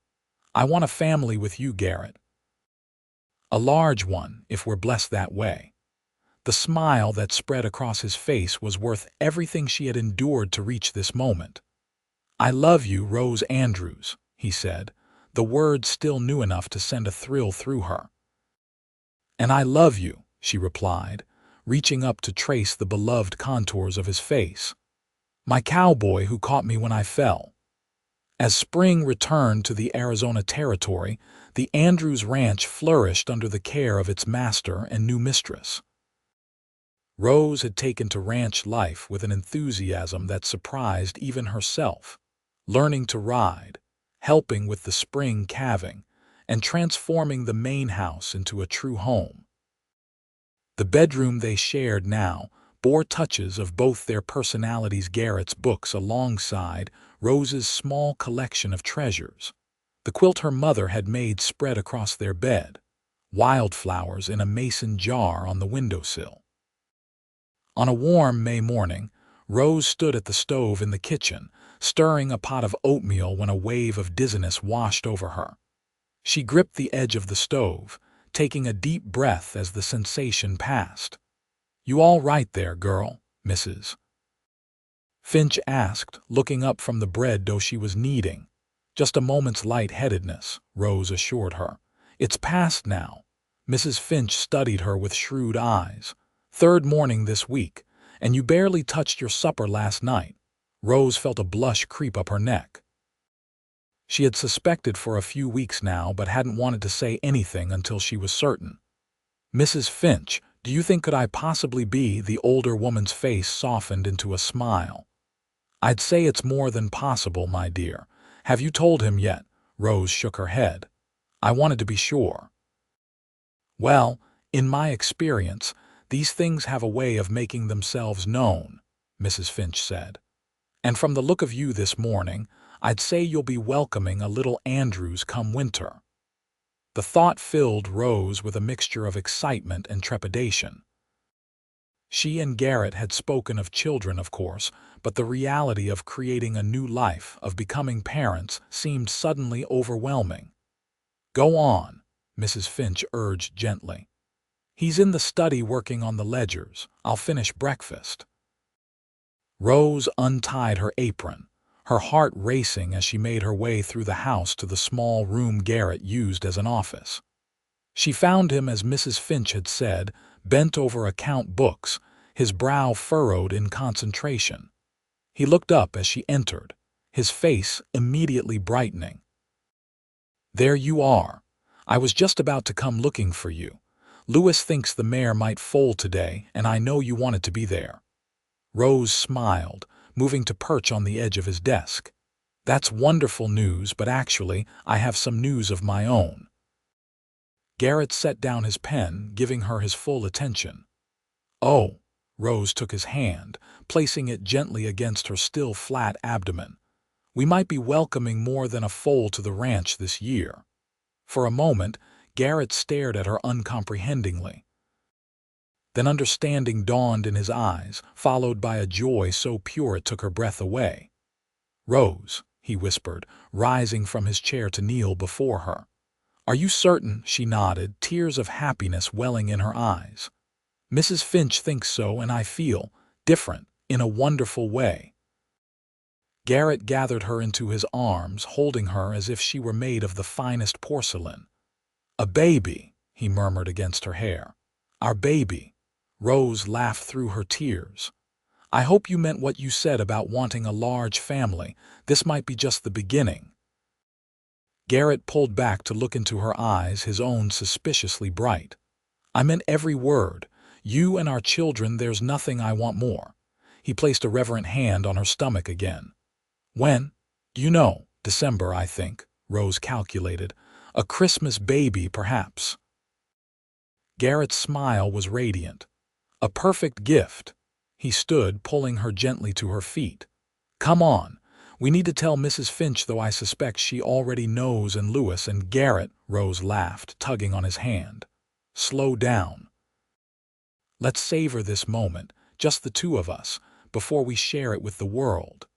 "I want a family with you, Garrett. A large one, if we're blessed that way." The smile that spread across his face was worth everything she had endured to reach this moment. "I love you, Rose Andrews," he said, the words still new enough to send a thrill through her. "And I love you," she replied, reaching up to trace the beloved contours of his face. "My cowboy who caught me when I fell." As spring returned to the Arizona territory, the Andrews Ranch flourished under the care of its master and new mistress. Rose had taken to ranch life with an enthusiasm that surprised even herself, learning to ride, helping with the spring calving, and transforming the main house into a true home. The bedroom they shared now bore touches of both their personalities, Garrett's books alongside Rose's small collection of treasures. The quilt her mother had made spread across their bed, wildflowers in a mason jar on the windowsill. On a warm May morning, Rose stood at the stove in the kitchen, stirring a pot of oatmeal when a wave of dizziness washed over her. She gripped the edge of the stove, taking a deep breath as the sensation passed. "You all right there, girl, Mrs. Finch asked, looking up from the bread dough she was kneading. "Just a moment's lightheadedness," Rose assured her. "It's past now." Mrs. Finch studied her with shrewd eyes. "Third morning this week, and you barely touched your supper last night." Rose felt a blush creep up her neck. She had suspected for a few weeks now, but hadn't wanted to say anything until she was certain. "Mrs. Finch, do you think could I possibly be?" The older woman's face softened into a smile. "I'd say it's more than possible, my dear. Have you told him yet?" Rose shook her head. "I wanted to be sure." "Well, in my experience, these things have a way of making themselves known," Mrs. Finch said. "And from the look of you this morning, I'd say you'll be welcoming a little Andrews come winter." The thought filled Rose with a mixture of excitement and trepidation. She and Garrett had spoken of children, of course, but the reality of creating a new life, of becoming parents, seemed suddenly overwhelming. "Go on," Mrs. Finch urged gently. He's in the study working on the ledgers. I'll finish breakfast. Rose untied her apron, her heart racing as she made her way through the house to the small room Garrett used as an office. She found him, as Mrs. Finch had said, bent over account books, his brow furrowed in concentration. He looked up as she entered, his face immediately brightening. "There you are. I was just about to come looking for you. Lewis thinks the mare might foal today, and I know you wanted to be there." Rose smiled, moving to perch on the edge of his desk. "That's wonderful news, but actually, I have some news of my own." Garrett set down his pen, giving her his full attention. "Oh." Rose took his hand, placing it gently against her still flat abdomen. "We might be welcoming more than a foal to the ranch this year." For a moment, Garrett stared at her uncomprehendingly. Then understanding dawned in his eyes, followed by a joy so pure it took her breath away. "Rose," he whispered, rising from his chair to kneel before her. "Are you certain?" She nodded, tears of happiness welling in her eyes. "Mrs. Finch thinks so, and I feel different, in a wonderful way." Garrett gathered her into his arms, holding her as if she were made of the finest porcelain. "A baby," he murmured against her hair. "Our baby." Rose laughed through her tears. "I hope you meant what you said about wanting a large family. This might be just the beginning." Garrett pulled back to look into her eyes, his own suspiciously bright. "I meant every word. You and our children, there's nothing I want more." He placed a reverent hand on her stomach again. "When? You know, December, I think," Rose calculated. "A Christmas baby, perhaps." Garrett's smile was radiant. "A perfect gift." He stood, pulling her gently to her feet. "Come on. We need to tell Mrs. Finch, though I suspect she already knows, and Lewis and Garrett." Rose laughed, tugging on his hand. "Slow down. Let's savor this moment, just the two of us, before we share it with the world."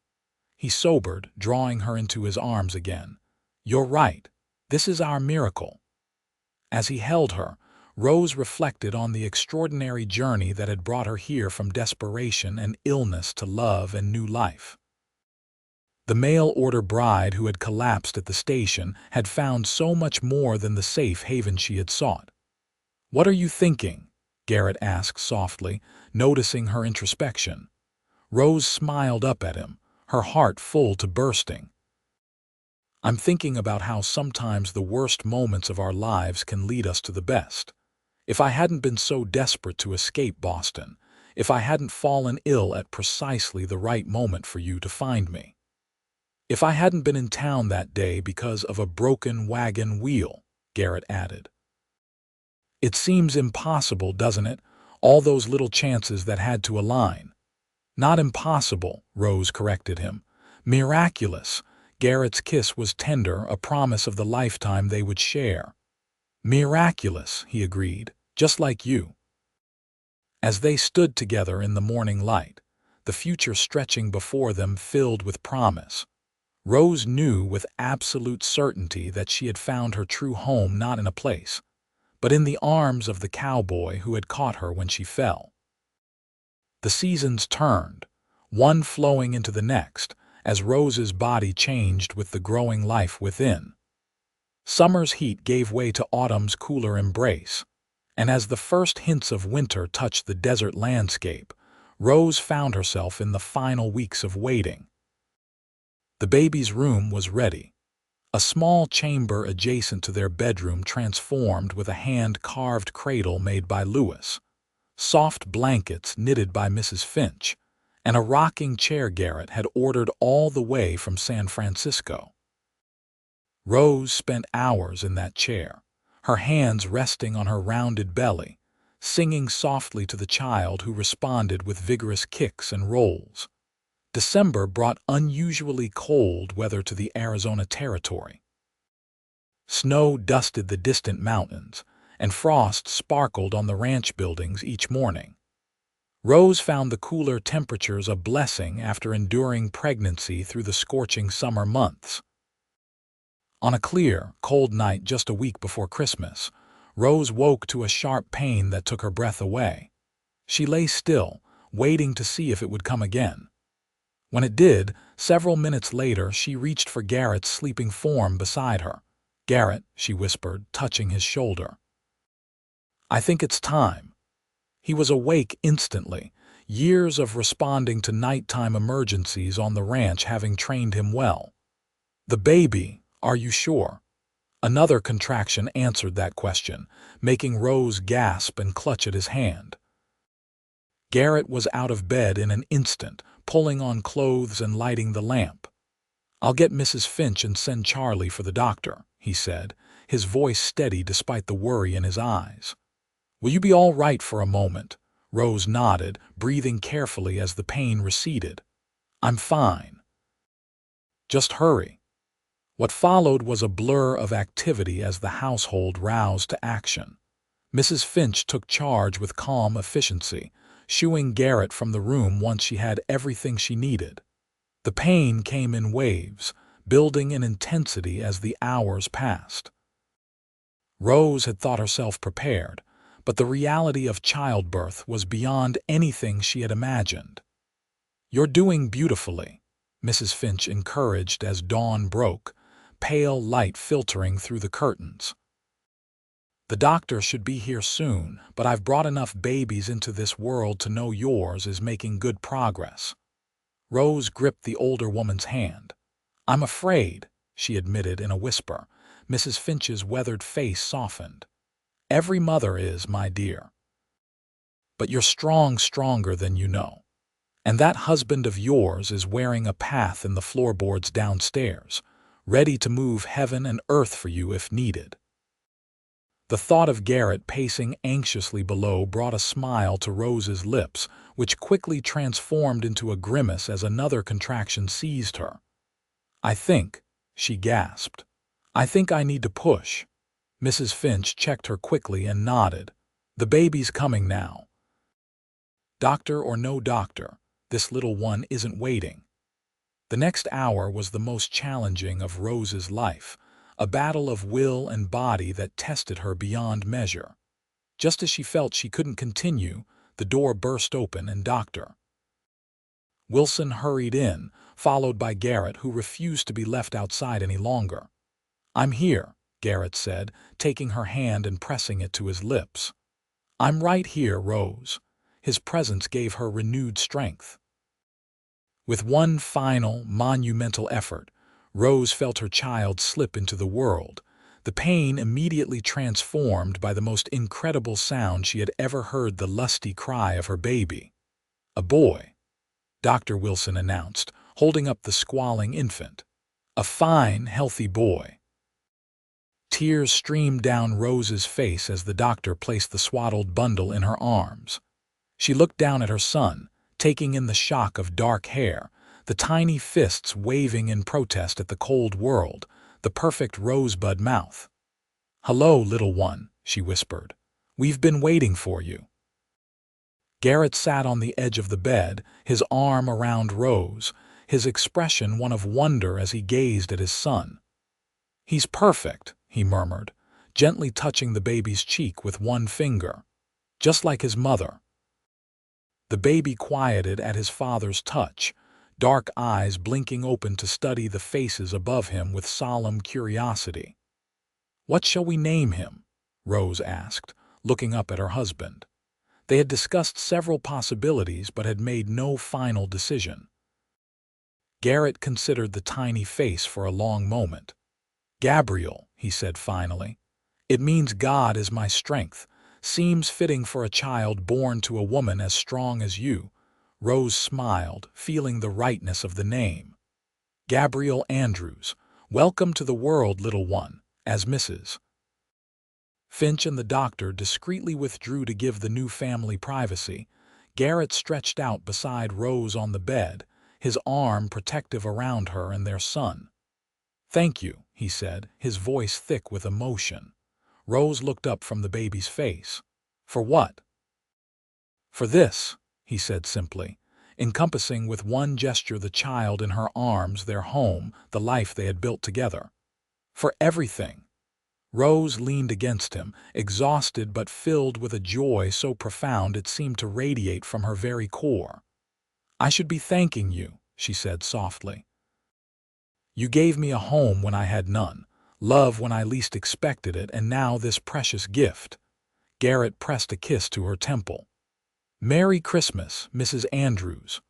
He sobered, drawing her into his arms again. "You're right. This is our miracle." As he held her, Rose reflected on the extraordinary journey that had brought her here, from desperation and illness to love and new life. The mail-order bride who had collapsed at the station had found so much more than the safe haven she had sought. "What are you thinking?" Garrett asked softly, noticing her introspection. Rose smiled up at him, her heart full to bursting. "I'm thinking about how sometimes the worst moments of our lives can lead us to the best. If I hadn't been so desperate to escape Boston, if I hadn't fallen ill at precisely the right moment for you to find me. If I hadn't been in town that day because of a broken wagon wheel," Garrett added. "It seems impossible, doesn't it? All those little chances that had to align." "Not impossible," Rose corrected him. "Miraculous." Garrett's kiss was tender, a promise of the lifetime they would share. "Miraculous," he agreed, "just like you." As they stood together in the morning light, the future stretching before them filled with promise, Rose knew with absolute certainty that she had found her true home, not in a place, but in the arms of the cowboy who had caught her when she fell. The seasons turned, one flowing into the next, as Rose's body changed with the growing life within. Summer's heat gave way to autumn's cooler embrace, and as the first hints of winter touched the desert landscape, Rose found herself in the final weeks of waiting. The baby's room was ready, a small chamber adjacent to their bedroom transformed with a hand-carved cradle made by Lewis, soft blankets knitted by Mrs. Finch, and a rocking chair Garrett had ordered all the way from San Francisco. Rose spent hours in that chair, her hands resting on her rounded belly, singing softly to the child who responded with vigorous kicks and rolls. December brought unusually cold weather to the Arizona territory. Snow dusted the distant mountains, and frost sparkled on the ranch buildings each morning. Rose found the cooler temperatures a blessing after enduring pregnancy through the scorching summer months. On a clear, cold night just a week before Christmas, Rose woke to a sharp pain that took her breath away. She lay still, waiting to see if it would come again. When it did, several minutes later, she reached for Garrett's sleeping form beside her. "Garrett," she whispered, touching his shoulder. "I think it's time." He was awake instantly, years of responding to nighttime emergencies on the ranch having trained him well. "The baby, are you sure?" Another contraction answered that question, making Rose gasp and clutch at his hand. Garrett was out of bed in an instant, pulling on clothes and lighting the lamp. "I'll get Mrs. Finch and send Charlie for the doctor," he said, his voice steady despite the worry in his eyes. "Will you be all right for a moment?" Rose nodded, breathing carefully as the pain receded. "I'm fine." "Just hurry." What followed was a blur of activity as the household roused to action. Mrs. Finch took charge with calm efficiency, shooing Garrett from the room once she had everything she needed. The pain came in waves, building in intensity as the hours passed. Rose had thought herself prepared, but the reality of childbirth was beyond anything she had imagined. "You're doing beautifully," Mrs. Finch encouraged as dawn broke, pale light filtering through the curtains. "The doctor should be here soon, but I've brought enough babies into this world to know yours is making good progress." Rose gripped the older woman's hand. "I'm afraid," she admitted in a whisper. Mrs. Finch's weathered face softened. "Every mother is, my dear. But you're stronger than you know. And that husband of yours is wearing a path in the floorboards downstairs, ready to move heaven and earth for you if needed." The thought of Garrett pacing anxiously below brought a smile to Rose's lips, which quickly transformed into a grimace as another contraction seized her. "I think," she gasped, "I think I need to push." Mrs. Finch checked her quickly and nodded. "The baby's coming now. Doctor or no doctor, this little one isn't waiting." The next hour was the most challenging of Rose's life, a battle of will and body that tested her beyond measure. Just as she felt she couldn't continue, the door burst open and Dr. Wilson hurried in, followed by Garrett, who refused to be left outside any longer. "I'm here," Garrett said, taking her hand and pressing it to his lips. "I'm right here, Rose." His presence gave her renewed strength. With one final, monumental effort, Rose felt her child slip into the world, the pain immediately transformed by the most incredible sound she had ever heard, the lusty cry of her baby. "A boy," Dr. Wilson announced, holding up the squalling infant. "A fine, healthy boy." Tears streamed down Rose's face as the doctor placed the swaddled bundle in her arms. She looked down at her son, taking in the shock of dark hair, the tiny fists waving in protest at the cold world, the perfect rosebud mouth. "Hello, little one," she whispered. "We've been waiting for you." Garrett sat on the edge of the bed, his arm around Rose, his expression one of wonder as he gazed at his son. "He's perfect," he murmured, gently touching the baby's cheek with one finger. "Just like his mother." The baby quieted at his father's touch, dark eyes blinking open to study the faces above him with solemn curiosity. "What shall we name him?" Rose asked, looking up at her husband. They had discussed several possibilities but had made no final decision. Garrett considered the tiny face for a long moment. "Gabriel," he said finally. "It means God is my strength. Seems fitting for a child born to a woman as strong as you." Rose smiled, feeling the rightness of the name. "Garrett Andrews, welcome to the world, little one," as Mrs. Finch and the doctor discreetly withdrew to give the new family privacy. Garrett stretched out beside Rose on the bed, his arm protective around her and their son. "Thank you," he said, his voice thick with emotion. Rose looked up from the baby's face. "For what?" "For this," he said simply, encompassing with one gesture the child in her arms, their home, the life they had built together. "For everything." Rose leaned against him, exhausted but filled with a joy so profound it seemed to radiate from her very core. "I should be thanking you," she said softly. "You gave me a home when I had none, love when I least expected it, and now this precious gift." Garrett pressed a kiss to her temple. "Merry Christmas, Mrs. Andrews."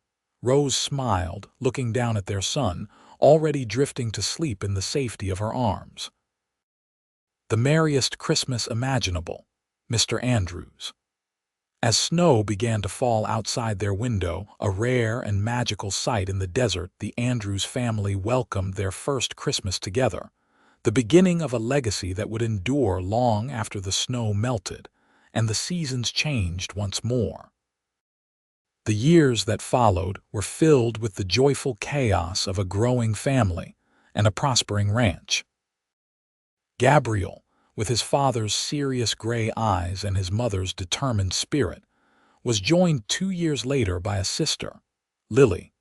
Rose smiled, looking down at their son, already drifting to sleep in the safety of her arms. "The merriest Christmas imaginable, Mr. Andrews." As snow began to fall outside their window, a rare and magical sight in the desert, the Andrews family welcomed their first Christmas together, the beginning of a legacy that would endure long after the snow melted and the seasons changed once more. The years that followed were filled with the joyful chaos of a growing family and a prospering ranch. Gabriel, with his father's serious gray eyes and his mother's determined spirit, was joined 2 years later by a sister, Lily,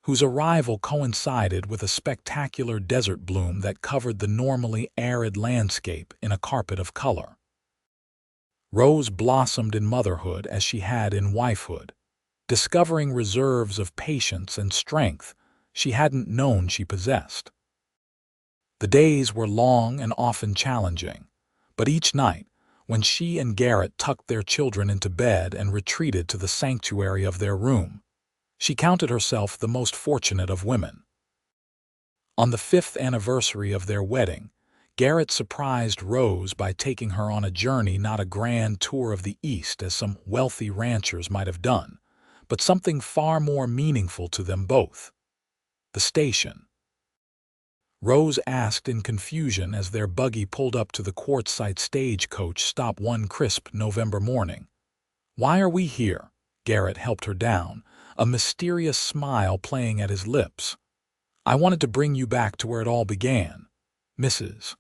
whose arrival coincided with a spectacular desert bloom that covered the normally arid landscape in a carpet of color. Rose blossomed in motherhood as she had in wifehood, discovering reserves of patience and strength she hadn't known she possessed. The days were long and often challenging, but each night, when she and Garrett tucked their children into bed and retreated to the sanctuary of their room, she counted herself the most fortunate of women. On the 5th anniversary of their wedding, Garrett surprised Rose by taking her on a journey, not a grand tour of the East as some wealthy ranchers might have done, but something far more meaningful to them both: the station. Rose asked in confusion as their buggy pulled up to the quartzsite stagecoach stop one crisp November morning. "Why are we here?" Garrett helped her down, a mysterious smile playing at his lips. "I wanted to bring you back to where it all began, Mrs.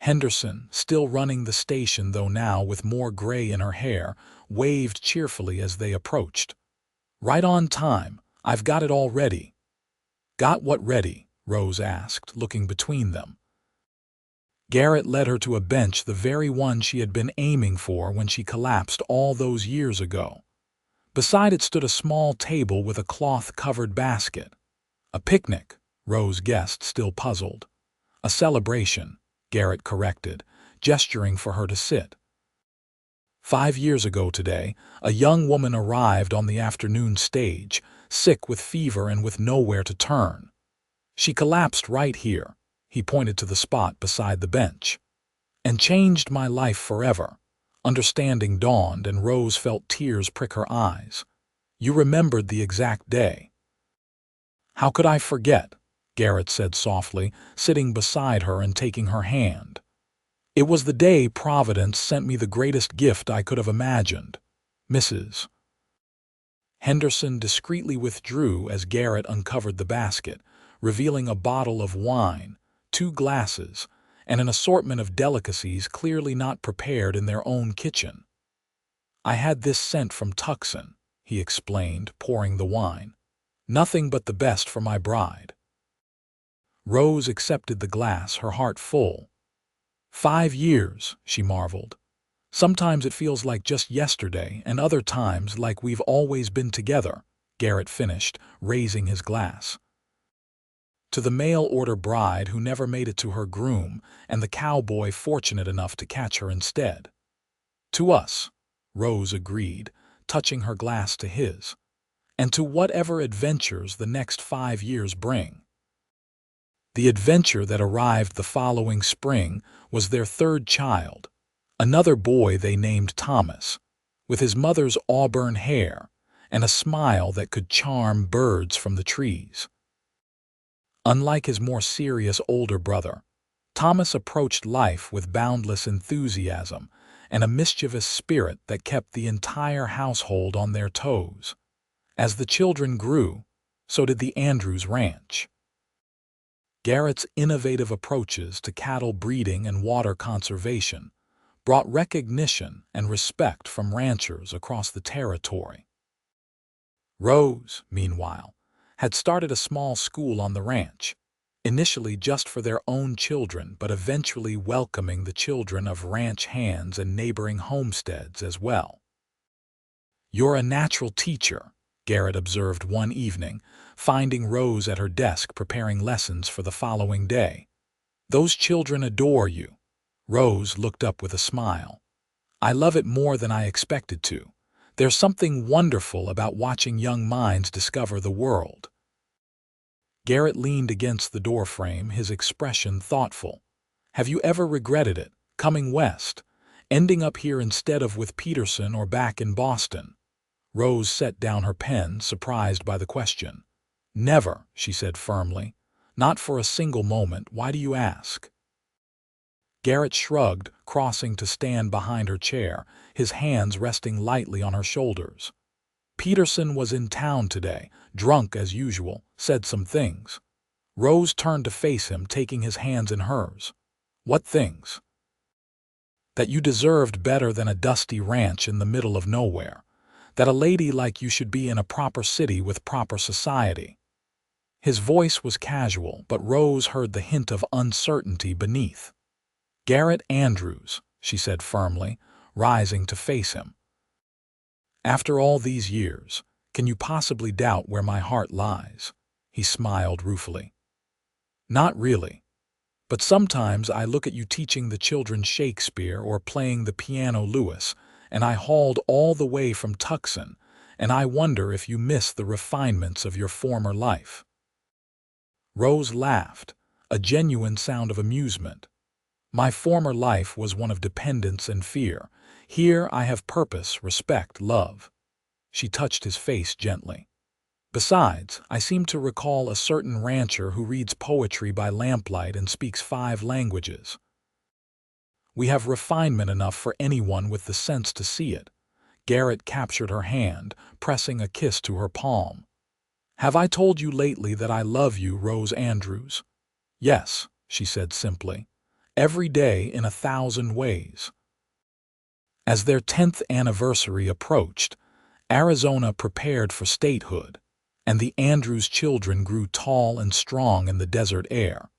Henderson, still running the station though now with more gray in her hair, waved cheerfully as they approached. "Right on time. I've got it all ready." "Got what ready?" Rose asked, looking between them. Garrett led her to a bench, the very one she had been aiming for when she collapsed all those years ago. Beside it stood a small table with a cloth-covered basket. "A picnic," Rose guessed, still puzzled. "A celebration," Garrett corrected, gesturing for her to sit. 5 years ago today, a young woman arrived on the afternoon stage, sick with fever and with nowhere to turn. She collapsed right here, he pointed to the spot beside the bench, "and changed my life forever." Understanding dawned, and Rose felt tears prick her eyes. "You remembered the exact day." "How could I forget?" Garrett said softly, sitting beside her and taking her hand. "It was the day Providence sent me the greatest gift I could have imagined." Mrs. Henderson discreetly withdrew as Garrett uncovered the basket, revealing a bottle of wine, 2 glasses, and an assortment of delicacies clearly not prepared in their own kitchen. "I had this sent from Tucson," he explained, pouring the wine. "Nothing but the best for my bride." Rose accepted the glass, her heart full. 5 years, she marveled. "Sometimes it feels like just yesterday, and other times like we've always been together," Garrett finished, raising his glass. "To the mail-order bride who never made it to her groom, and the cowboy fortunate enough to catch her instead." "To us," Rose agreed, touching her glass to his. "And to whatever adventures the next 5 years bring." The adventure that arrived the following spring was their 3rd child, another boy they named Thomas, with his mother's auburn hair and a smile that could charm birds from the trees. Unlike his more serious older brother, Thomas approached life with boundless enthusiasm and a mischievous spirit that kept the entire household on their toes. As the children grew, so did the Andrews ranch. Garrett's innovative approaches to cattle breeding and water conservation brought recognition and respect from ranchers across the territory. Rose, meanwhile, had started a small school on the ranch, initially just for their own children, but eventually welcoming the children of ranch hands and neighboring homesteads as well. "You're a natural teacher," Garrett observed one evening, finding Rose at her desk preparing lessons for the following day. "Those children adore you." Rose looked up with a smile. "I love it more than I expected to. There's something wonderful about watching young minds discover the world." Garrett leaned against the doorframe, his expression thoughtful. "Have you ever regretted it, coming west, ending up here instead of with Peterson or back in Boston?" Rose set down her pen, surprised by the question. "Never," she said firmly. "Not for a single moment. Why do you ask?" Garrett shrugged, crossing to stand behind her chair, his hands resting lightly on her shoulders. "Peterson was in town today, drunk as usual, said some things." Rose turned to face him, taking his hands in hers. "What things?" "That you deserved better than a dusty ranch in the middle of nowhere. That a lady like you should be in a proper city with proper society." His voice was casual, but Rose heard the hint of uncertainty beneath. "Garrett Andrews," she said firmly, rising to face him. "After all these years, can you possibly doubt where my heart lies?" He smiled ruefully. "Not really. But sometimes I look at you teaching the children Shakespeare or playing the piano Lewis, and I hauled all the way from Tucson, and I wonder if you miss the refinements of your former life." Rose laughed, a genuine sound of amusement. "My former life was one of dependence and fear. Here I have purpose, respect, love." She touched his face gently. "Besides, I seem to recall a certain rancher who reads poetry by lamplight and speaks 5 languages. We have refinement enough for anyone with the sense to see it." Garrett captured her hand, pressing a kiss to her palm. "Have I told you lately that I love you, Rose Andrews?" "Yes," she said simply. "Every day in 1,000 ways." As their 10th anniversary approached, Arizona prepared for statehood, and the Andrews children grew tall and strong in the desert air.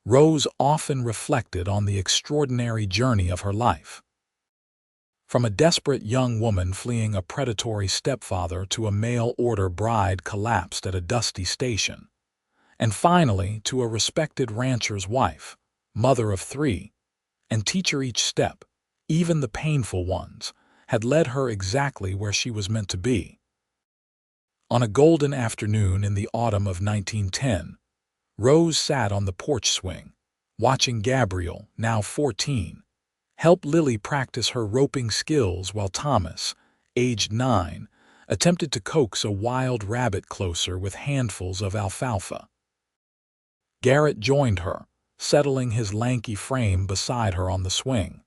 Rose often reflected on the extraordinary journey of her life. From a desperate young woman fleeing a predatory stepfather to a mail-order bride collapsed at a dusty station, and finally to a respected rancher's wife, mother of 3, and teacher. Each step, even the painful ones, had led her exactly where she was meant to be. On a golden afternoon in the autumn of 1910, Rose sat on the porch swing, watching Gabriel, now 14, help Lily practice her roping skills while Thomas, aged 9, attempted to coax a wild rabbit closer with handfuls of alfalfa. Garrett joined her, settling his lanky frame beside her on the swing.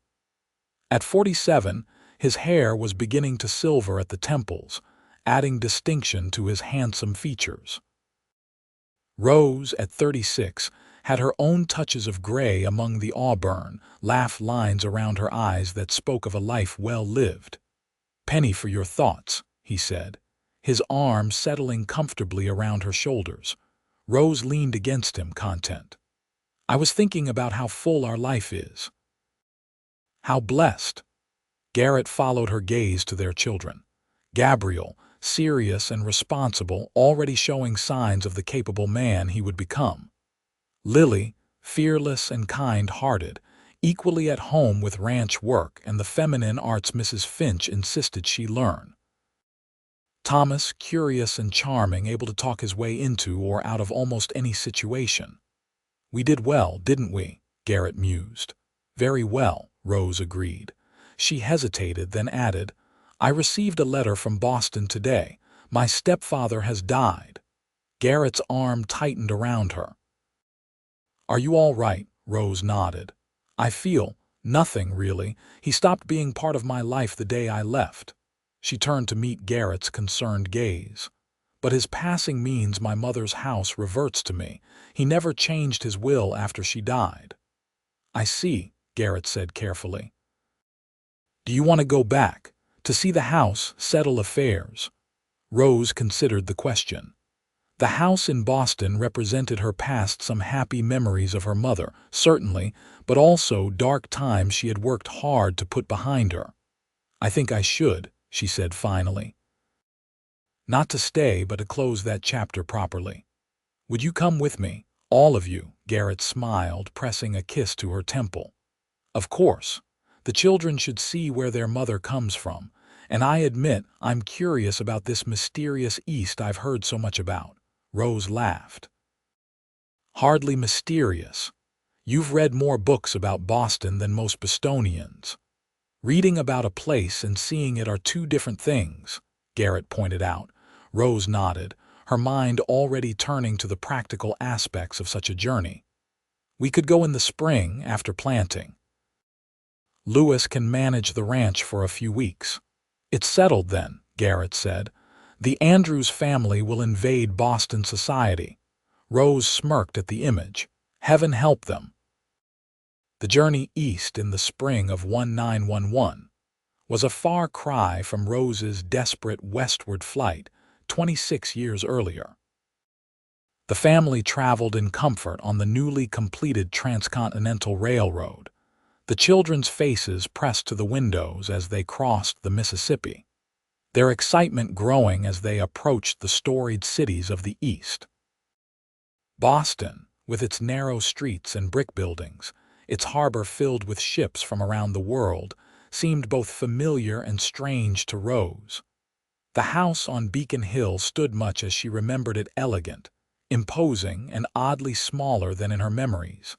At 47, his hair was beginning to silver at the temples, adding distinction to his handsome features. Rose, at 36, had her own touches of gray among the auburn, laugh lines around her eyes that spoke of a life well lived. "Penny for your thoughts," he said, his arm settling comfortably around her shoulders. Rose leaned against him, content. "I was thinking about how full our life is. How blessed." Garrett followed her gaze to their children. Gabriel, serious and responsible, already showing signs of the capable man he would become. Lily, fearless and kind-hearted, equally at home with ranch work and the feminine arts Mrs. Finch insisted she learn. Thomas, curious and charming, able to talk his way into or out of almost any situation. "We did well, didn't we?" Garrett mused. "Very well," Rose agreed. She hesitated, then added, "I received a letter from Boston today. My stepfather has died." Garrett's arm tightened around her. "Are you all right?" Rose nodded. "I feel nothing, really. He stopped being part of my life the day I left." She turned to meet Garrett's concerned gaze. "But his passing means my mother's house reverts to me. He never changed his will after she died." "I see," Garrett said carefully. "Do you want to go back, to see the house, settle affairs?" Rose considered the question. The house in Boston represented her past, some happy memories of her mother, certainly, but also dark times she had worked hard to put behind her. "I think I should," she said finally. "Not to stay, but to close that chapter properly. Would you come with me, all of you?" Garrett smiled, pressing a kiss to her temple. "Of course. The children should see where their mother comes from, and I admit I'm curious about this mysterious East I've heard so much about." Rose laughed. "Hardly mysterious. You've read more books about Boston than most Bostonians. Reading about a place and seeing it are two different things," Garrett pointed out. Rose nodded, her mind already turning to the practical aspects of such a journey. "We could go in the spring after planting. Lewis can manage the ranch for a few weeks." "It's settled then," Garrett said. "The Andrews family will invade Boston society." Rose smirked at the image. "Heaven help them." The journey east in the spring of 1911 was a far cry from Rose's desperate westward flight 26 years earlier. The family traveled in comfort on the newly completed Transcontinental Railroad, the children's faces pressed to the windows as they crossed the Mississippi, their excitement growing as they approached the storied cities of the East. Boston, with its narrow streets and brick buildings, its harbor filled with ships from around the world, seemed both familiar and strange to Rose. The house on Beacon Hill stood much as she remembered it, elegant, imposing, and oddly smaller than in her memories.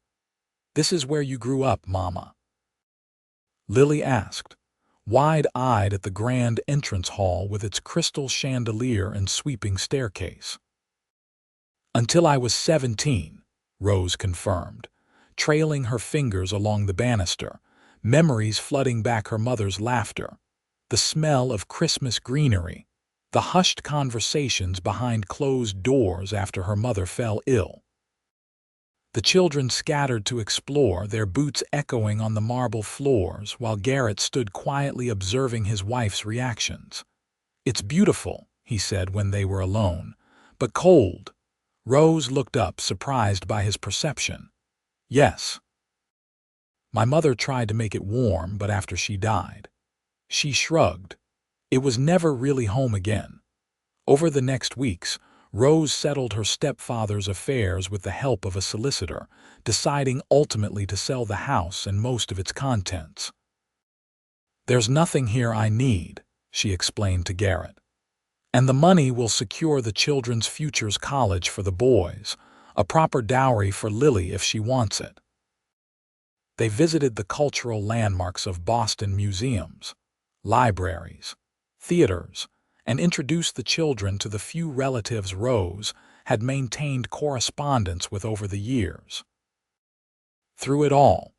"This is where you grew up, Mama?" Lily asked, wide-eyed at the grand entrance hall with its crystal chandelier and sweeping staircase. "Until I was 17, Rose confirmed, trailing her fingers along the banister, memories flooding back her mother's laughter, the smell of Christmas greenery, the hushed conversations behind closed doors after her mother fell ill. The children scattered to explore, their boots echoing on the marble floors, while Garrett stood quietly observing his wife's reactions. "It's beautiful," he said when they were alone, "but cold." Rose looked up, surprised by his perception. "Yes. My mother tried to make it warm, but after she died." She shrugged. "It was never really home again." Over the next weeks, Rose settled her stepfather's affairs with the help of a solicitor, deciding ultimately to sell the house and most of its contents. "There's nothing here I need," she explained to Garrett. "And the money will secure the children's future's college for the boys, a proper dowry for Lily if she wants it." They visited the cultural landmarks of Boston, museums, libraries, theaters, and introduced the children to the few relatives Rose had maintained correspondence with over the years. Through it all,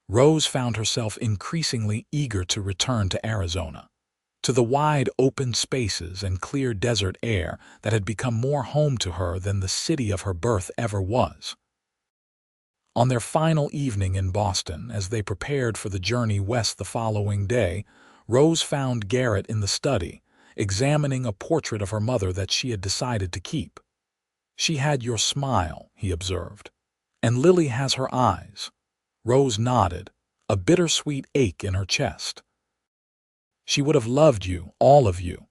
Rose found herself increasingly eager to return to Arizona, to the wide open spaces and clear desert air that had become more home to her than the city of her birth ever was. On their final evening in Boston, as they prepared for the journey west the following day, Rose found Garrett in the study, examining a portrait of her mother that she had decided to keep. "She had your smile," he observed, "and Lily has her eyes." Rose nodded, a bittersweet ache in her chest. "She would have loved you, all of you."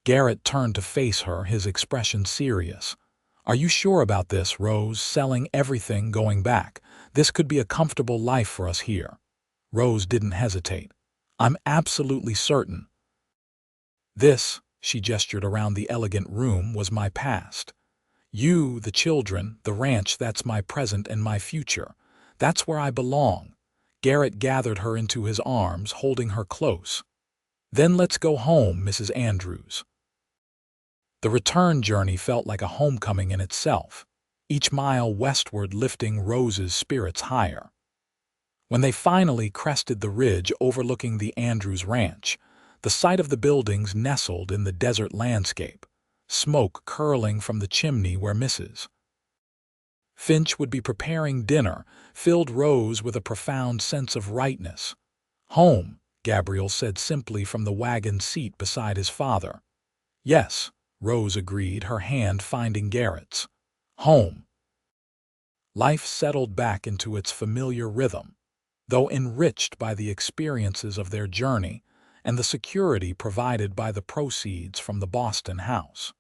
Garrett turned to face her, his expression serious. "Are you sure about this, Rose? Selling everything, going back? This could be a comfortable life for us here." Rose didn't hesitate. "I'm absolutely certain. This," she gestured around the elegant room, "was my past. You, the children, the ranch, that's my present and my future. That's where I belong." Garrett gathered her into his arms, holding her close. "Then let's go home, Mrs. Andrews." The return journey felt like a homecoming in itself, each mile westward lifting Rose's spirits higher. When they finally crested the ridge overlooking the Andrews Ranch, the sight of the buildings nestled in the desert landscape, smoke curling from the chimney where Mrs. Finch would be preparing dinner, filled Rose with a profound sense of rightness. "Home," Gabriel said simply from the wagon seat beside his father. "Yes," Rose agreed, her hand finding Garrett's. Home. Life settled back into its familiar rhythm, though enriched by the experiences of their journey and the security provided by the proceeds from the Boston house.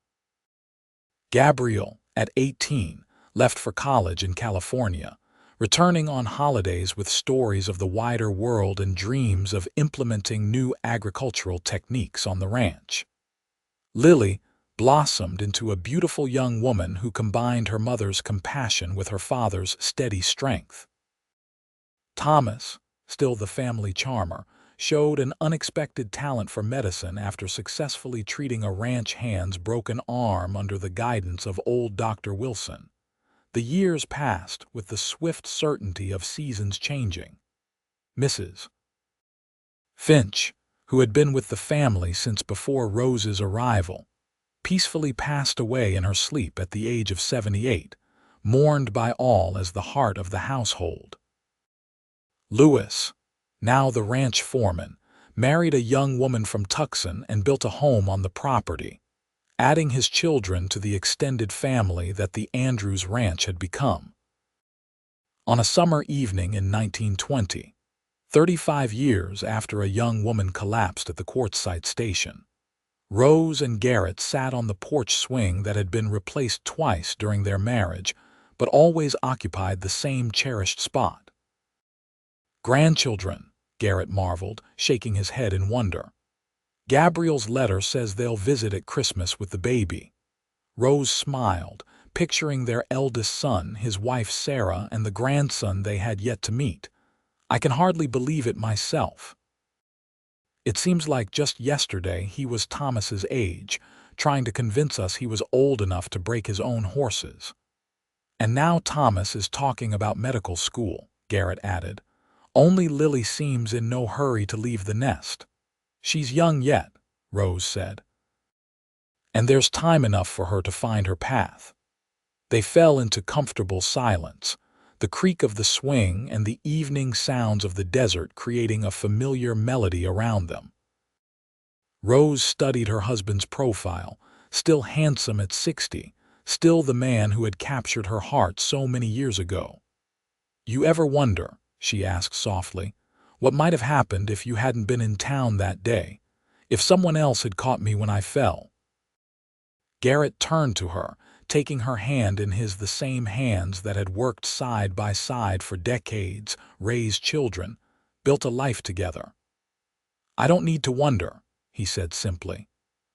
Gabrielle, at 18, left for college in California, returning on holidays with stories of the wider world and dreams of implementing new agricultural techniques on the ranch. Lily blossomed into a beautiful young woman who combined her mother's compassion with her father's steady strength. Thomas, still the family charmer, showed an unexpected talent for medicine after successfully treating a ranch hand's broken arm under the guidance of old Dr. Wilson. The years passed with the swift certainty of seasons changing. Mrs. Finch, who had been with the family since before Rose's arrival, peacefully passed away in her sleep at the age of 78, mourned by all as the heart of the household. Lewis, now the ranch foreman, married a young woman from Tucson and built a home on the property, adding his children to the extended family that the Andrews Ranch had become. On a summer evening in 1920, 35 years after a young woman collapsed at the Quartzsite station, Rose and Garrett sat on the porch swing that had been replaced twice during their marriage, but always occupied the same cherished spot. Grandchildren, Garrett marveled, shaking his head in wonder. Gabrielle's letter says they'll visit at Christmas with the baby. Rose smiled, picturing their eldest son, his wife Sarah, and the grandson they had yet to meet. I can hardly believe it myself. It seems like just yesterday he was Thomas's age, trying to convince us he was old enough to break his own horses. And now Thomas is talking about medical school, Garrett added. Only Lily seems in no hurry to leave the nest. She's young yet, Rose said. And there's time enough for her to find her path. They fell into comfortable silence, the creak of the swing and the evening sounds of the desert creating a familiar melody around them. Rose studied her husband's profile, still handsome at 60, still the man who had captured her heart so many years ago. You ever wonder, she asked softly, what might have happened if you hadn't been in town that day, if someone else had caught me when I fell? Garrett turned to her, taking her hand in his, the same hands that had worked side by side for decades, raised children, built a life together. I don't need to wonder, he said simply.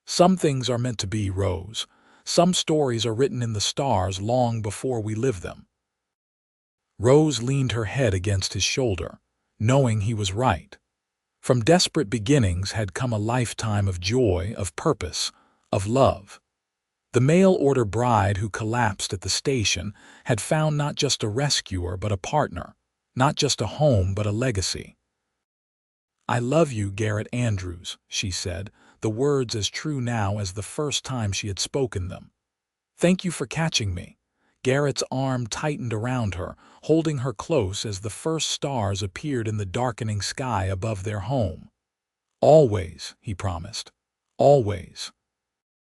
Some things are meant to be, Rose. Some stories are written in the stars long before we live them. Rose leaned her head against his shoulder, knowing he was right. From desperate beginnings had come a lifetime of joy, of purpose, of love. The mail-order bride who collapsed at the station had found not just a rescuer but a partner, not just a home but a legacy. I love you, Garrett Andrews, she said, the words as true now as the first time she had spoken them. Thank you for catching me. Garrett's arm tightened around her, holding her close as the first stars appeared in the darkening sky above their home. Always, he promised. Always.